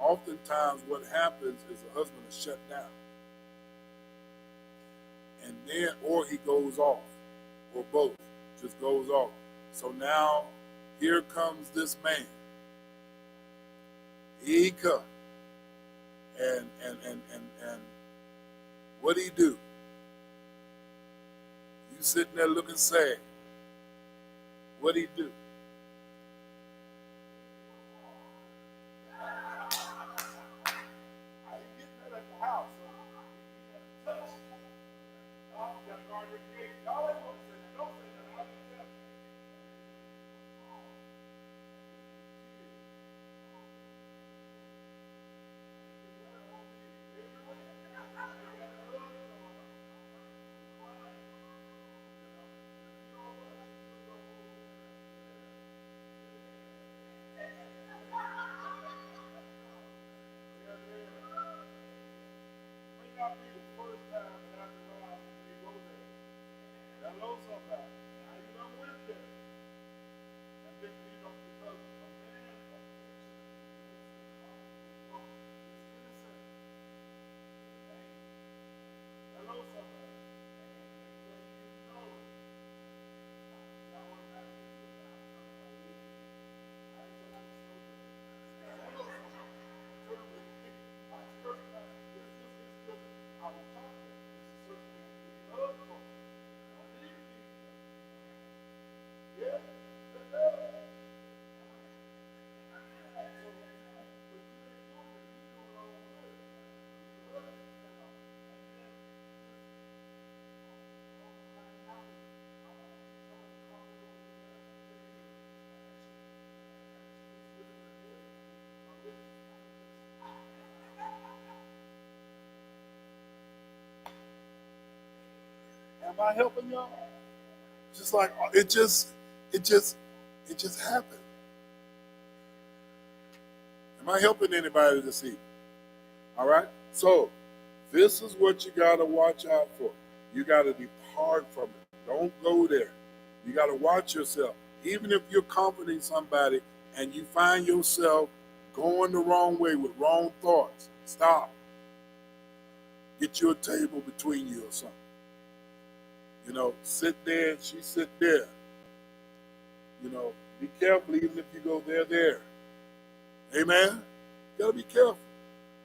oftentimes what happens is the husband is shut down. And then, or he goes off, or both, just goes off. So now, here comes this man. He comes. And what do he do? You sitting there looking sad. What do he do? Hello, somebody. Now you don't win there. And then, because a man of hello, somebody. Am I helping y'all? Just like it just happened. Am I helping anybody this evening? All right. So this is what you got to watch out for. You got to depart from it. Don't go there. You got to watch yourself. Even if you're comforting somebody and you find yourself going the wrong way with wrong thoughts, stop. Get you a table between you or something. Sit there and she sit there. Be careful even if you go there. Amen? You gotta be careful.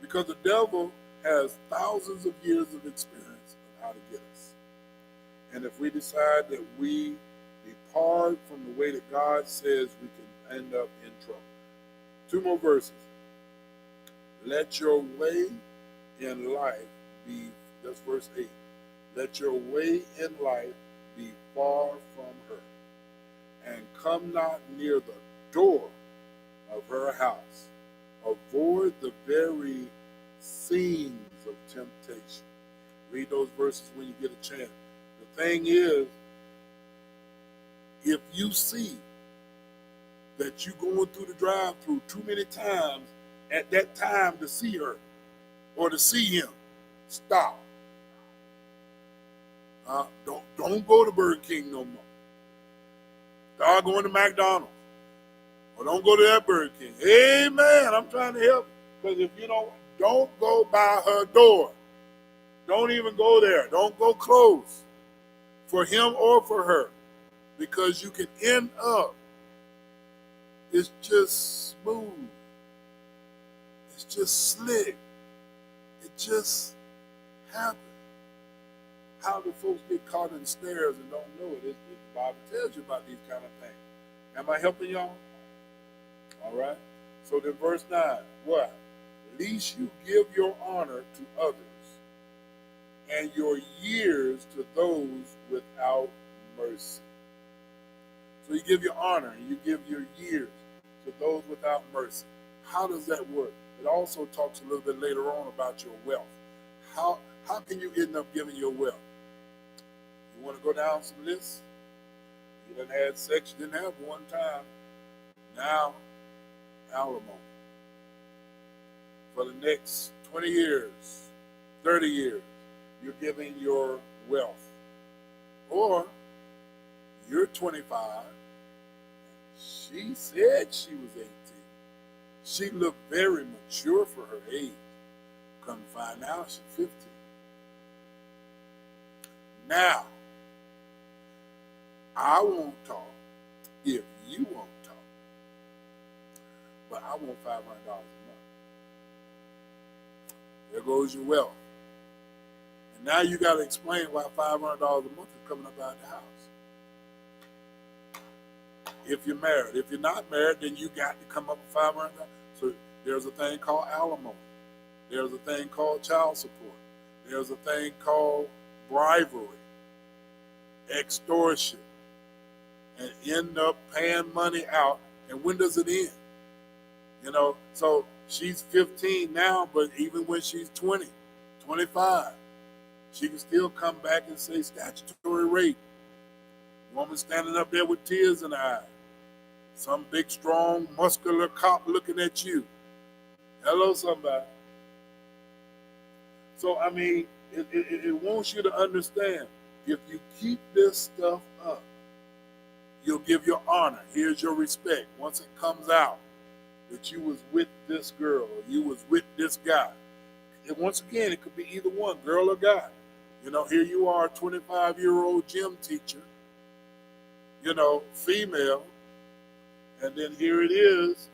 Because the devil has thousands of years of experience on how to get us. And if we decide that we depart from the way that God says, we can end up in trouble. 2 more verses. Let your way in life be, that's verse 8. Let your way in life be far from her, and come not near the door of her house. Avoid the very scenes of temptation. Read those verses when you get a chance. The thing is, if you see that you're going through the drive-thru too many times at that time to see her or to see him, stop. Don't go to Burger King no more. Start going to McDonald's. Or don't go to that Burger King. Amen. I'm trying to help. Because if you don't go by her door. Don't even go there. Don't go close. For him or for her. Because you can end up. It's just smooth. It's just slick. It just happens. How do folks get caught in snares and don't know it? The Bible tells you about these kind of things. Am I helping y'all? All right. So then verse 9. What? Least you give your honor to others and your years to those without mercy. So you give your honor and you give your years to those without mercy. How does that work? It also talks a little bit later on about your wealth. How can you end up giving your wealth? You want to go down some lists? You done had sex you didn't have one time. Now, alimony. For the next 20 years, 30 years, you're giving your wealth. Or you're 25. She said she was 18. She looked very mature for her age. Come find out she's 15. Now, I won't talk if you won't talk, but I want $500 a month. There goes your wealth. And now you got to explain why $500 a month is coming up out of the house. If you're married. If you're not married, then you got to come up with $500. So there's a thing called alimony. There's a thing called child support. There's a thing called bribery, extortion, and end up paying money out. And when does it end? You know, so she's 15 now, but even when she's 20, 25, she can still come back and say statutory rape. Woman standing up there with tears in her eyes. Some big, strong, muscular cop looking at you. Hello, somebody. So, I mean, it wants you to understand, if you keep this stuff up, you'll give your honor. Here's your respect. Once it comes out that you was with this girl or you was with this guy. And once again, it could be either one, girl or guy. You know, here you are, a 25-year-old gym teacher, you know, female, and then here it is,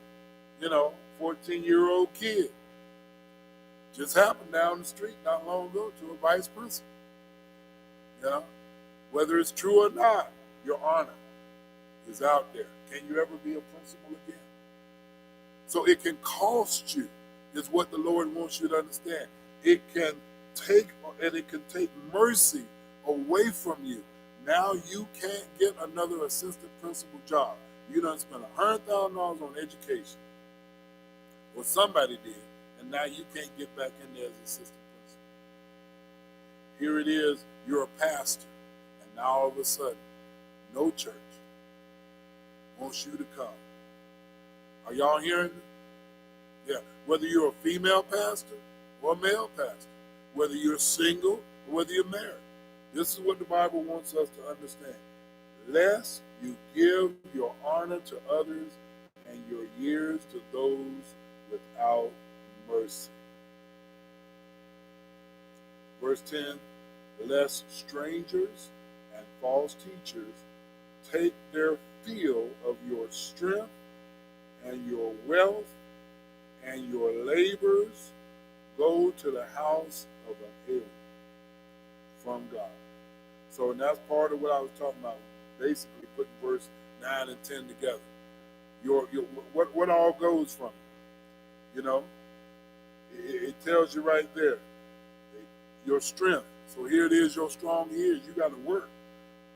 you know, 14-year-old kid. Just happened down the street not long ago to a vice principal. You know, whether it's true or not, your honor is out there. Can you ever be a principal again? So it can cost you, is what the Lord wants you to understand. It can take, and it can take mercy away from you. Now you can't get another assistant principal job. You done spent $100,000 on education, or somebody did, and now you can't get back in there as assistant principal. Here it is, you're a pastor, and now all of a sudden, no church wants you to come. Are y'all hearing me? Yeah. Whether you're a female pastor or a male pastor, whether you're single or whether you're married, this is what the Bible wants us to understand. Lest you give your honor to others and your years to those without mercy. Verse 10, lest strangers and false teachers take their fill of your strength and your wealth and your labors, go to the house of an alien from God. So, and that's part of what I was talking about, basically putting verse 9 and 10 together. What all goes from it? You know, it tells you right there, your strength. So here it is, your strong years. You got to work.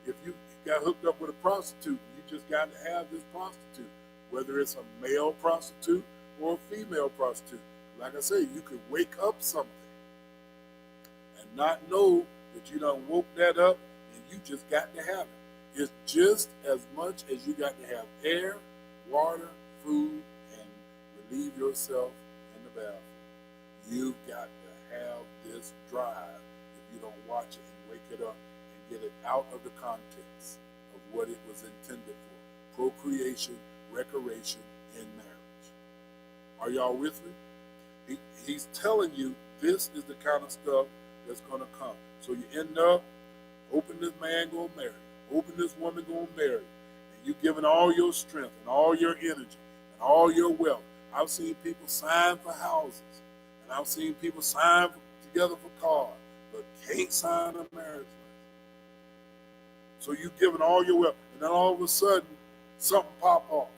If you got hooked up with a prostitute, you just got to have this prostitute, whether it's a male prostitute or a female prostitute. Like I say, you could wake up something and not know that you done woke that up, and you just got to have it. It's just as much as you got to have air, water, food, and relieve yourself in the bathroom. You've got to have this drive if you don't watch it and wake it up and get it out of the context of what it was intended for. Procreation, recreation, in marriage. Are y'all with me? He's telling you this is the kind of stuff that's going to come. So you end up hoping this man going to marry, hoping this woman going to marry, and you giving all your strength and all your energy and all your wealth. I've seen people sign for houses, and I've seen people sign together for cars, but can't sign a marriage license. So you giving all your wealth, and then all of a sudden, something pop off.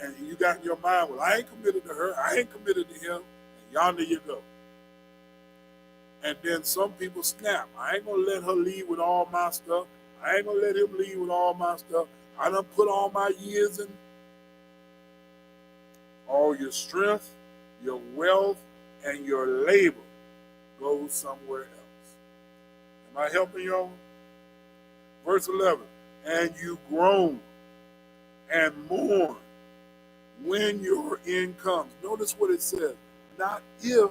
And you got in your mind, well, I ain't committed to her, I ain't committed to him, and yonder you go. And then some people snap. I ain't going to let her leave with all my stuff. I ain't going to let him leave with all my stuff. I done put all my years in. All your strength, your wealth, and your labor goes somewhere else. Am I helping y'all? Verse 11, and you groan and mourn when your end comes. Notice what it says. Not if,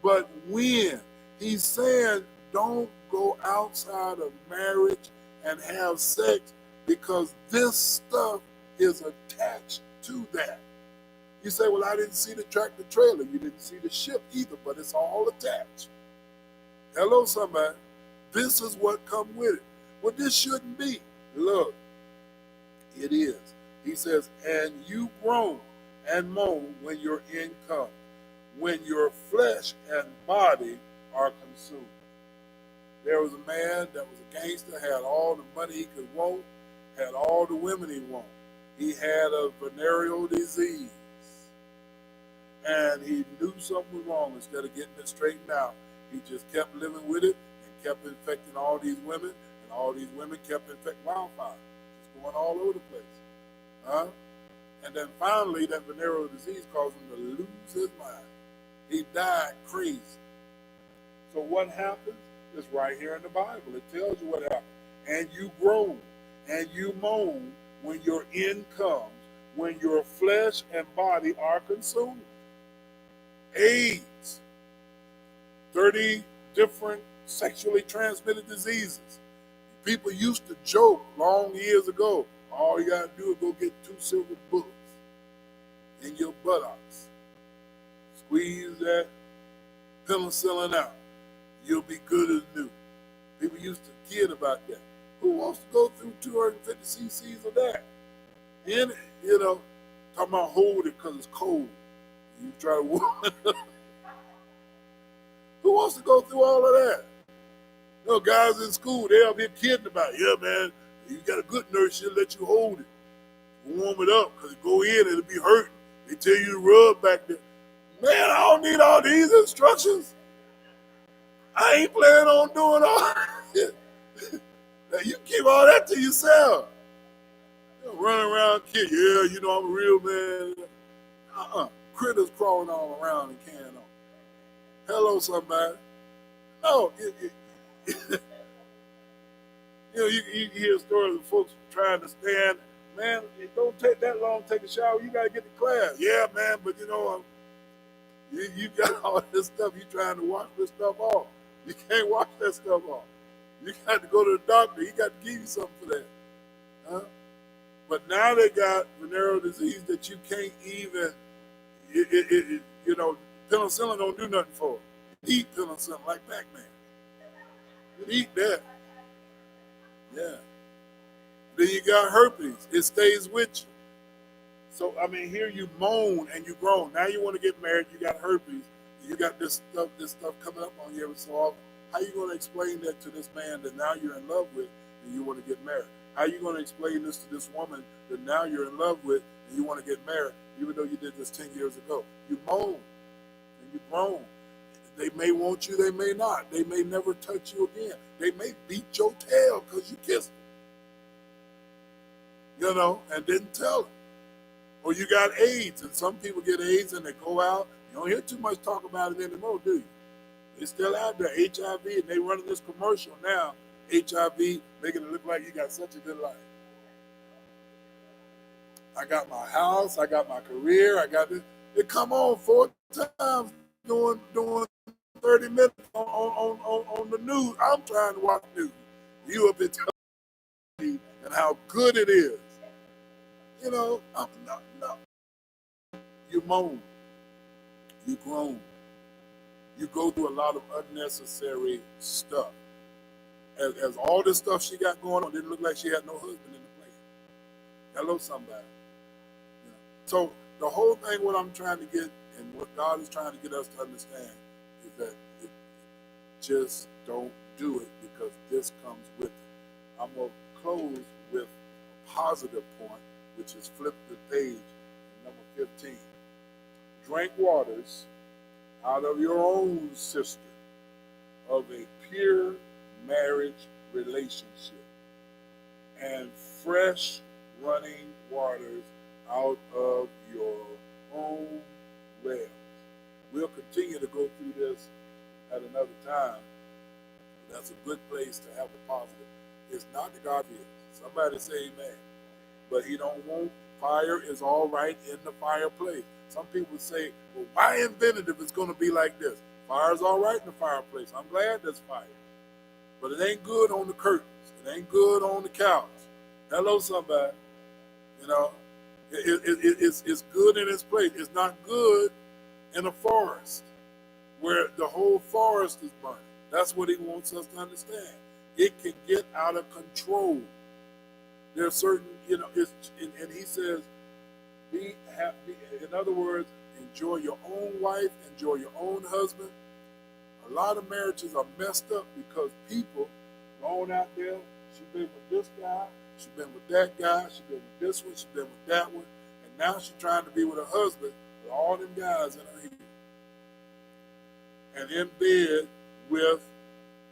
but when. He's saying don't go outside of marriage and have sex, because this stuff is attached to that. You say, well, I didn't see the tractor trailer. You didn't see the ship either, but it's all attached. Hello, somebody. This is what come with it. Well, this shouldn't be. Look, it is. He says, and you groan and moan when your end comes, when your flesh and body are consumed. There was a man that was a gangster, had all the money he could want, had all the women he wanted. He had a venereal disease, and he knew something was wrong. Instead of getting it straightened out, he just kept living with it and kept infecting all these women, and all these women kept infecting wildfire, just going all over the place. Huh? And then finally, that venereal disease caused him to lose his mind. He died crazy. So what happens? It's right here in the Bible. It tells you what happened. And you groan and you moan when your end comes, when your flesh and body are consumed. AIDS, 30 different sexually transmitted diseases. People used to joke long years ago, all you got to do is go get 2 silver bullets in your buttocks. Squeeze that penicillin out. You'll be good as new. People used to kid about that. Who wants to go through 250 cc's of that? And, talking about hold it because it's cold. You try to Who wants to go through all of that? Guys in school, they'll be kidding about it. Yeah, man, you got a good nurse, she'll let you hold it. Warm it up, because it go in, it'll be hurting. They tell you to rub back there. Man, I don't need all these instructions. I ain't planning on doing all that. Now, you keep all that to yourself. Running around, kid, yeah, I'm a real man. Critters crawling all around and carrying on. Hello, somebody. No, you hear stories of folks trying to stand. Man, it don't take that long to take a shower. You got to get to class. Yeah, man, but you got all this stuff. You trying to wash this stuff off. You can't wash that stuff off. You got to go to the doctor. He got to give you something for that. Huh? But now they got venereal disease that you can't even, penicillin don't do nothing for it. Eat penicillin like Pac-Man. Eat that. Yeah. Then you got herpes. It stays with you. So, here you moan and you groan. Now you want to get married. You got herpes. You got this stuff coming up on you every so often. How you going to explain that to this man that now you're in love with and you want to get married? How you going to explain this to this woman that now you're in love with and you want to get married, even though you did this 10 years ago? You moan and you groan. They may want you, they may not. They may never touch you again. They may beat your tail because you kissed them. And didn't tell them. Or you got AIDS, and some people get AIDS and they go out. You don't hear too much talk about it anymore, do you? It's still out there, HIV, and they running this commercial now, HIV, making it look like you got such a good life. I got my house, I got my career, I got this. They come on 4 times doing 30 minutes on the news. I'm trying to watch news. You up there telling me and how good it is. No. You moan. You groan. You go through a lot of unnecessary stuff. As all this stuff she got going on, didn't look like she had no husband in the place. Hello, somebody. So the whole thing, what I'm trying to get, and what God is trying to get us to understand, is that just don't do it because this comes with it. I'm going to close with a positive point, which is flip the page, number 15. Drink waters out of your own cistern of a pure marriage relationship and fresh running waters out of your own wells. We'll continue to go through this at another time. That's a good place to have a positive. It's not the God is. Somebody say amen. But he don't want fire is all right in the fireplace. Some people say, well, why invent it if it's going to be like this? Fire's all right in the fireplace. I'm glad there's fire. But it ain't good on the curtains. It ain't good on the couch. Hello, somebody. It's good in its place. It's not good in a forest where the whole forest is burning. That's what he wants us to understand. It can get out of control. There are certain, and he says, be happy. In other words, enjoy your own wife, enjoy your own husband. A lot of marriages are messed up because people going out there, she's been with this guy, she's been with that guy, she's been with this one, she's been with that one, and now she's trying to be with her husband with all them guys in her head. And in bed with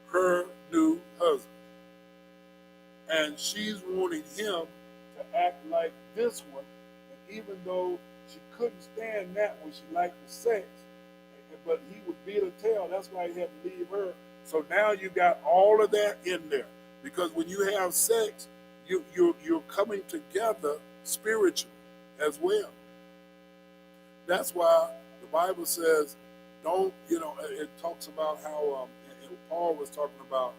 her new husband. And she's wanting him to act like this one, and even though she couldn't stand that when she liked the sex, but he would beat her tail. That's why he had to leave her. So now you got all of that in there. Because when you have sex, you're coming together spiritually as well. That's why the Bible says, don't, it talks about how, and Paul was talking about,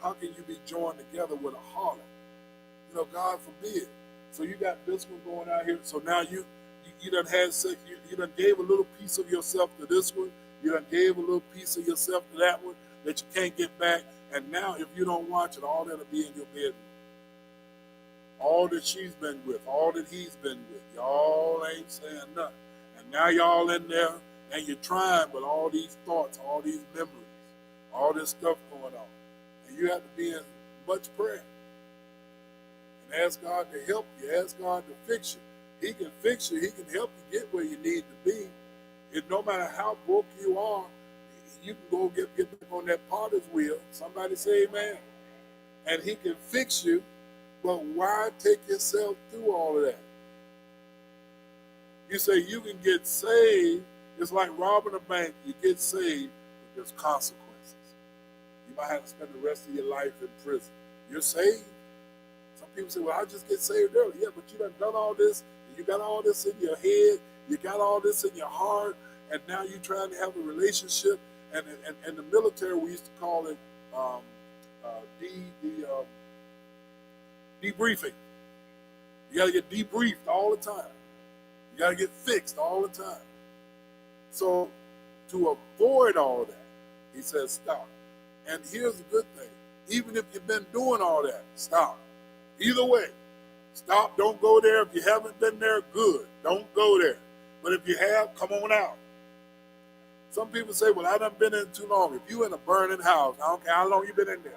how can you be joined together with a harlot? God forbid. So you got this one going out here. So now you done had sex. You done gave a little piece of yourself to this one. You done gave a little piece of yourself to that one that you can't get back. And now if you don't watch it, all that'll be in your bedroom. All that she's been with, all that he's been with, y'all ain't saying nothing. And now y'all in there and you're trying, but all these thoughts, all these memories, all this stuff going on. And you have to be in much prayer. And ask God to help you. Ask God to fix you. He can fix you. He can help you get where you need to be. And no matter how broke you are, you can go get back on that potter's wheel. Somebody say amen. And he can fix you, but why take yourself through all of that? You say you can get saved. It's like robbing a bank. You get saved, but there's consequences. You might have to spend the rest of your life in prison. You're saved. Some people say, well, I'll just get saved early. Yeah, but you done all this, and you got all this in your head, you got all this in your heart, and now you're trying to have a relationship. And in the military, we used to call it debriefing. You got to get debriefed all the time. You got to get fixed all the time. So to avoid all that, he says stop. And here's the good thing. Even if you've been doing all that, stop. Either way, stop. Don't go there. If you haven't been there, good. Don't go there. But if you have, come on out. Some people say, well, I done been in too long. If you in a burning house, I don't care how long you've been in there,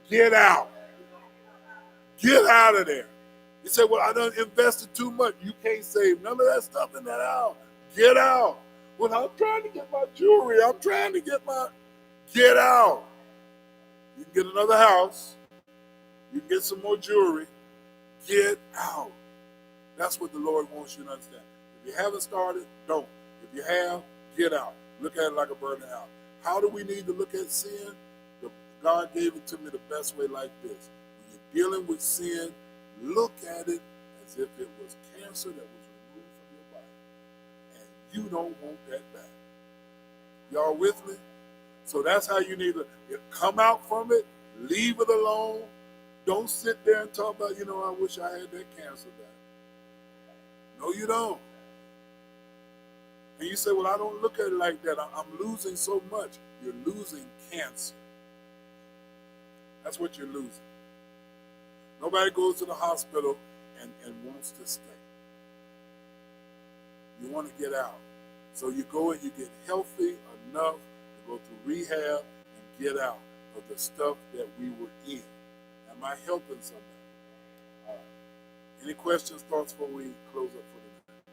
get out. Get out of there. You say, well, I done invested too much. You can't save none of that stuff in that house. Get out. Well, I'm trying to get my jewelry. I'm trying to get my... Get out. You can get another house. You can get some more jewelry. Get out. That's what the Lord wants you to understand. If you haven't started, don't. If you have, get out. Look at it like a burning house. How do we need to look at sin? God gave it to me the best way like this. When you're dealing with sin, look at it as if it was cancer that was removed from your body. And you don't want that back. Y'all with me? So that's how you need to come out from it, leave it alone. Don't sit there and talk about, I wish I had that cancer back. No, you don't. And you say, well, I don't look at it like that. I'm losing so much. You're losing cancer. That's what you're losing. Nobody goes to the hospital and wants to stay. You want to get out. So you go and you get healthy enough to go through rehab and get out of the stuff that we were in. Am I helping somebody? All right. Any questions, thoughts before we close up for the night?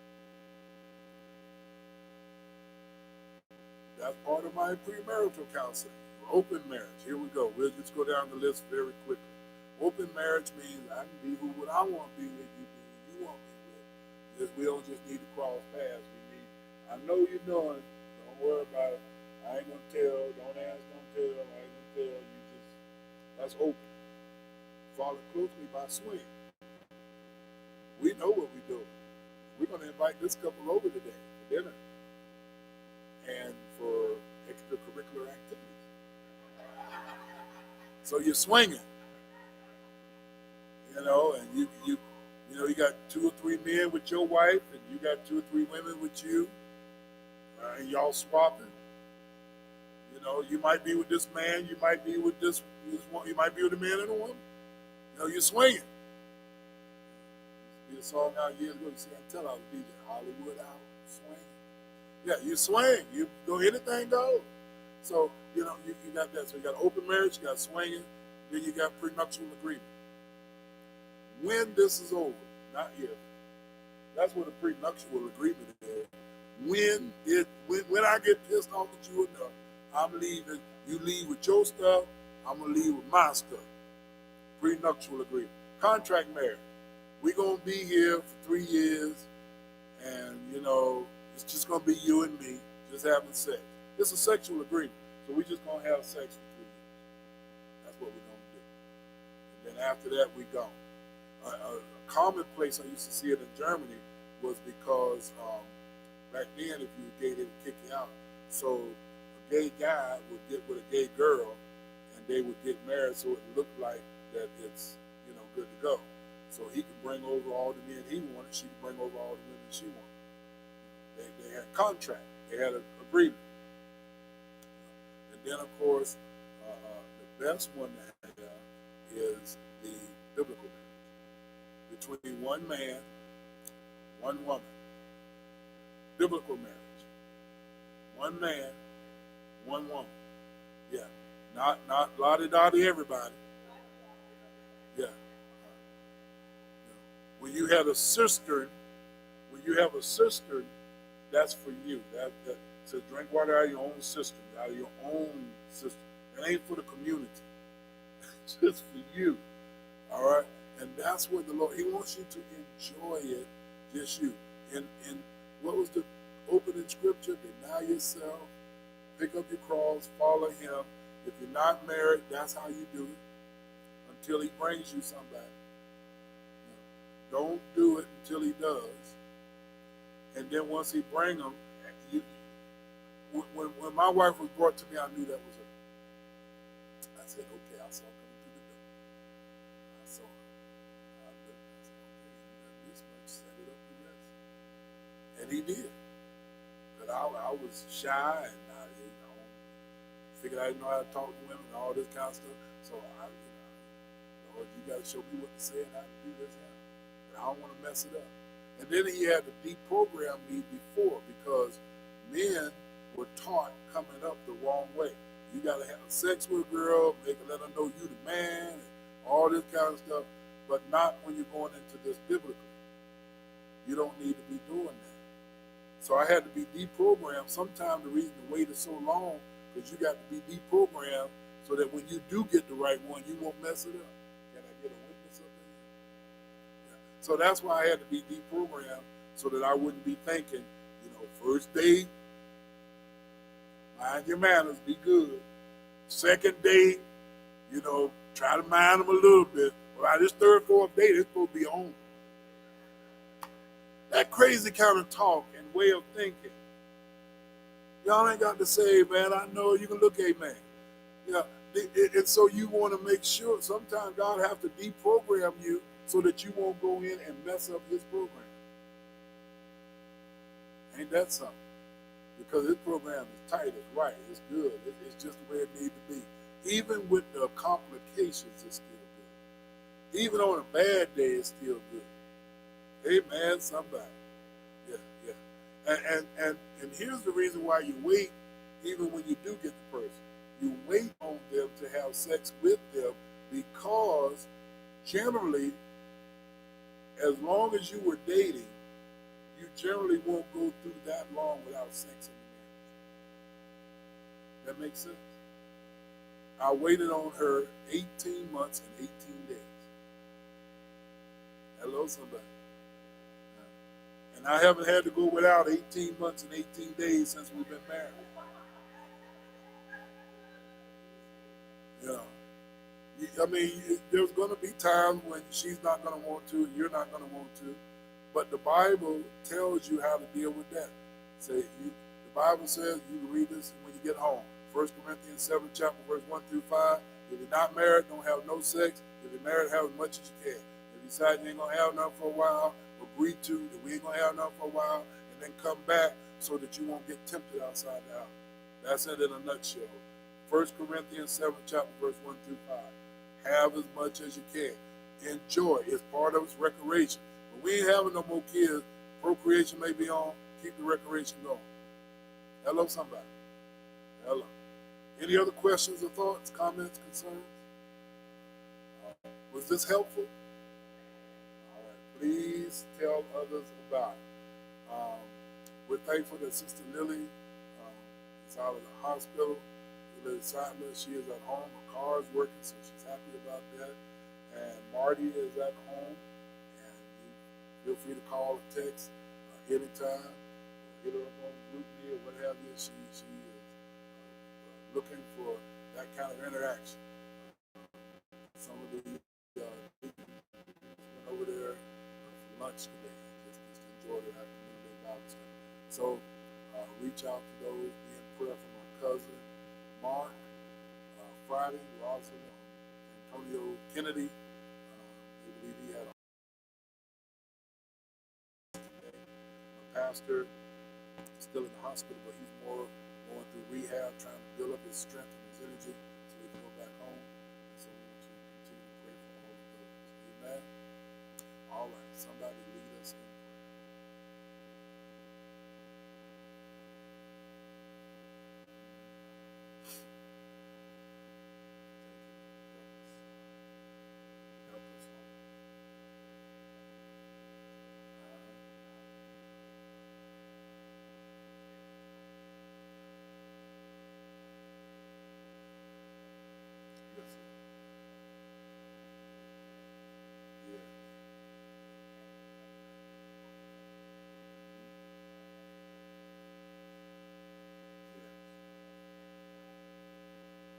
That's part of my premarital counseling. Open marriage. Here we go. We'll just go down the list very quickly. Open marriage means I can be who I want to be with, you be who you want me with. We don't just need to cross paths. I know you're doing. Don't worry about it. I ain't gonna tell. Don't ask. Don't tell. I ain't gonna tell. That's open. Follow closely by swing. We know what we're doing. We're gonna invite this couple over today for dinner and for extracurricular activities. So you're swinging, and you got 2 or 3 men with your wife, and you got 2 or 3 women with you, and y'all swapping. You know, you might be with this man, you might be with this one, you might be with a man and a woman. You know, you're swinging. There's a song out years ago, you see, I tell I was DJ, Hollywood out, swing. Yeah, you swing. You go, anything goes. So, you know, you got that. So you got open marriage, you got swinging, then you got prenuptial agreement. When this is over, not if. That's what a prenuptial agreement is. When I get pissed off at you enough, I'm leaving. You leave with your stuff, I'm going to leave with my stuff. Prenuptial agreement. Contract marriage. We're going to be here for 3 years, and, you know, it's just going to be you and me just having sex. It's a sexual agreement, so we're just going to have sex for 3 years. That's what we're going to do. And then after that, we're gone. A common place I used to see it in Germany was because back then, if you were gay, they would kick you out. So a gay guy would get with a gay girl, and they would get married, so it looked like that it's, you know, good to go. So he could bring over all the men he wanted, she could bring over all the women she wanted. They had contract, they had an agreement. And then, of course, the best one to have is the biblical marriage between one man, one woman. Biblical marriage. One man, one woman. Yeah. Not lottie-dottie everybody. Yeah. When you have a cistern, that's for you. That to drink water out of your own cistern, out of your own cistern. That ain't for the community. It's just for you. All right? And that's what the Lord, He wants you to enjoy it, just you. And what was the opening scripture? Deny yourself, pick up your cross, follow Him. If you're not married, that's how you do it until He brings you somebody. Don't do it until He does. And then once He brings them, when my wife was brought to me, I knew that was her. I said, okay, I saw her coming through the door. I saw her. I looked. I said, okay, you got this much, set it up the rest. And He did. But I was shy, and I figured I didn't know how to talk to women and all this kind of stuff. So Lord, you got to show me what to say and how to do this. I don't want to mess it up. And then He had to deprogram me before, because men were taught coming up the wrong way. You got to have sex with a girl, let her know you the man, and all this kind of stuff, but not when you're going into this biblically. You don't need to be doing that. So I had to be deprogrammed. Sometimes the reason the wait is so long, because you got to be deprogrammed so that when you do get the right one, you won't mess it up. Can I get a witness of that? So that's why I had to be deprogrammed, so that I wouldn't be thinking, first date, mind your manners, be good. Second date, try to mind them a little bit. But this third, fourth date, it's supposed to be on. That crazy kind of talk and way of thinking. Y'all ain't got to say, man, I know you can look a man. And so you want to make sure, sometimes God have to deprogram you so that you won't go in and mess up His program. Ain't that something? Because His program is tight, it's right, it's good, it's just the way it needs to be. Even with the complications, it's still good. Even on a bad day, it's still good. Amen, somebody. Yeah. And here's the reason why you wait, even when you do get the person. You wait on them to have sex with them, because generally, as long as you were dating, you generally won't go through that long without sex in the marriage. That makes sense? I waited on her 18 months and 18 days. Hello, somebody. And I haven't had to go without 18 months and 18 days since we've been married. There's going to be times when she's not going to want to and you're not going to want to. But the Bible tells you how to deal with that. The Bible says, you can read this when you get home. 1 Corinthians 7, chapter verse 1 through 5. If you're not married, don't have no sex. If you're married, have as much as you can. If decide you ain't gonna have nothing for a while, agree to that we ain't gonna have nothing for a while, and then come back so that you won't get tempted outside the house. That's it in a nutshell. 1 Corinthians 7, chapter verse 1 through 5. Have as much as you can. Enjoy. It's part of its recreation. When we ain't having no more kids, procreation may be on, keep the recreation going. Hello, somebody. Hello. Any other questions or thoughts, comments, concerns? Was this helpful? All right. Please tell others about it. We're thankful that Sister Lily is out of the hospital. Lily Sadler, she is at home. Her car is working, so she's happy about that. And Marty is at home. And feel free to call or text anytime. Hit her up on GroupMe or what have you. She is looking for that kind of interaction. Some of the people went over there for lunch today, just to enjoy their community Bible study. So reach out to those, be in prayer for my cousin Mark. Friday, we're also Antonio Kennedy. They believe he had a pastor still in the hospital, but he's more going through rehab, trying to build up his strength and his energy so he can go back home. So we want you to continue to pray for all of those. Amen. All right, somebody lead us in prayer. Help us, Lord. Yes.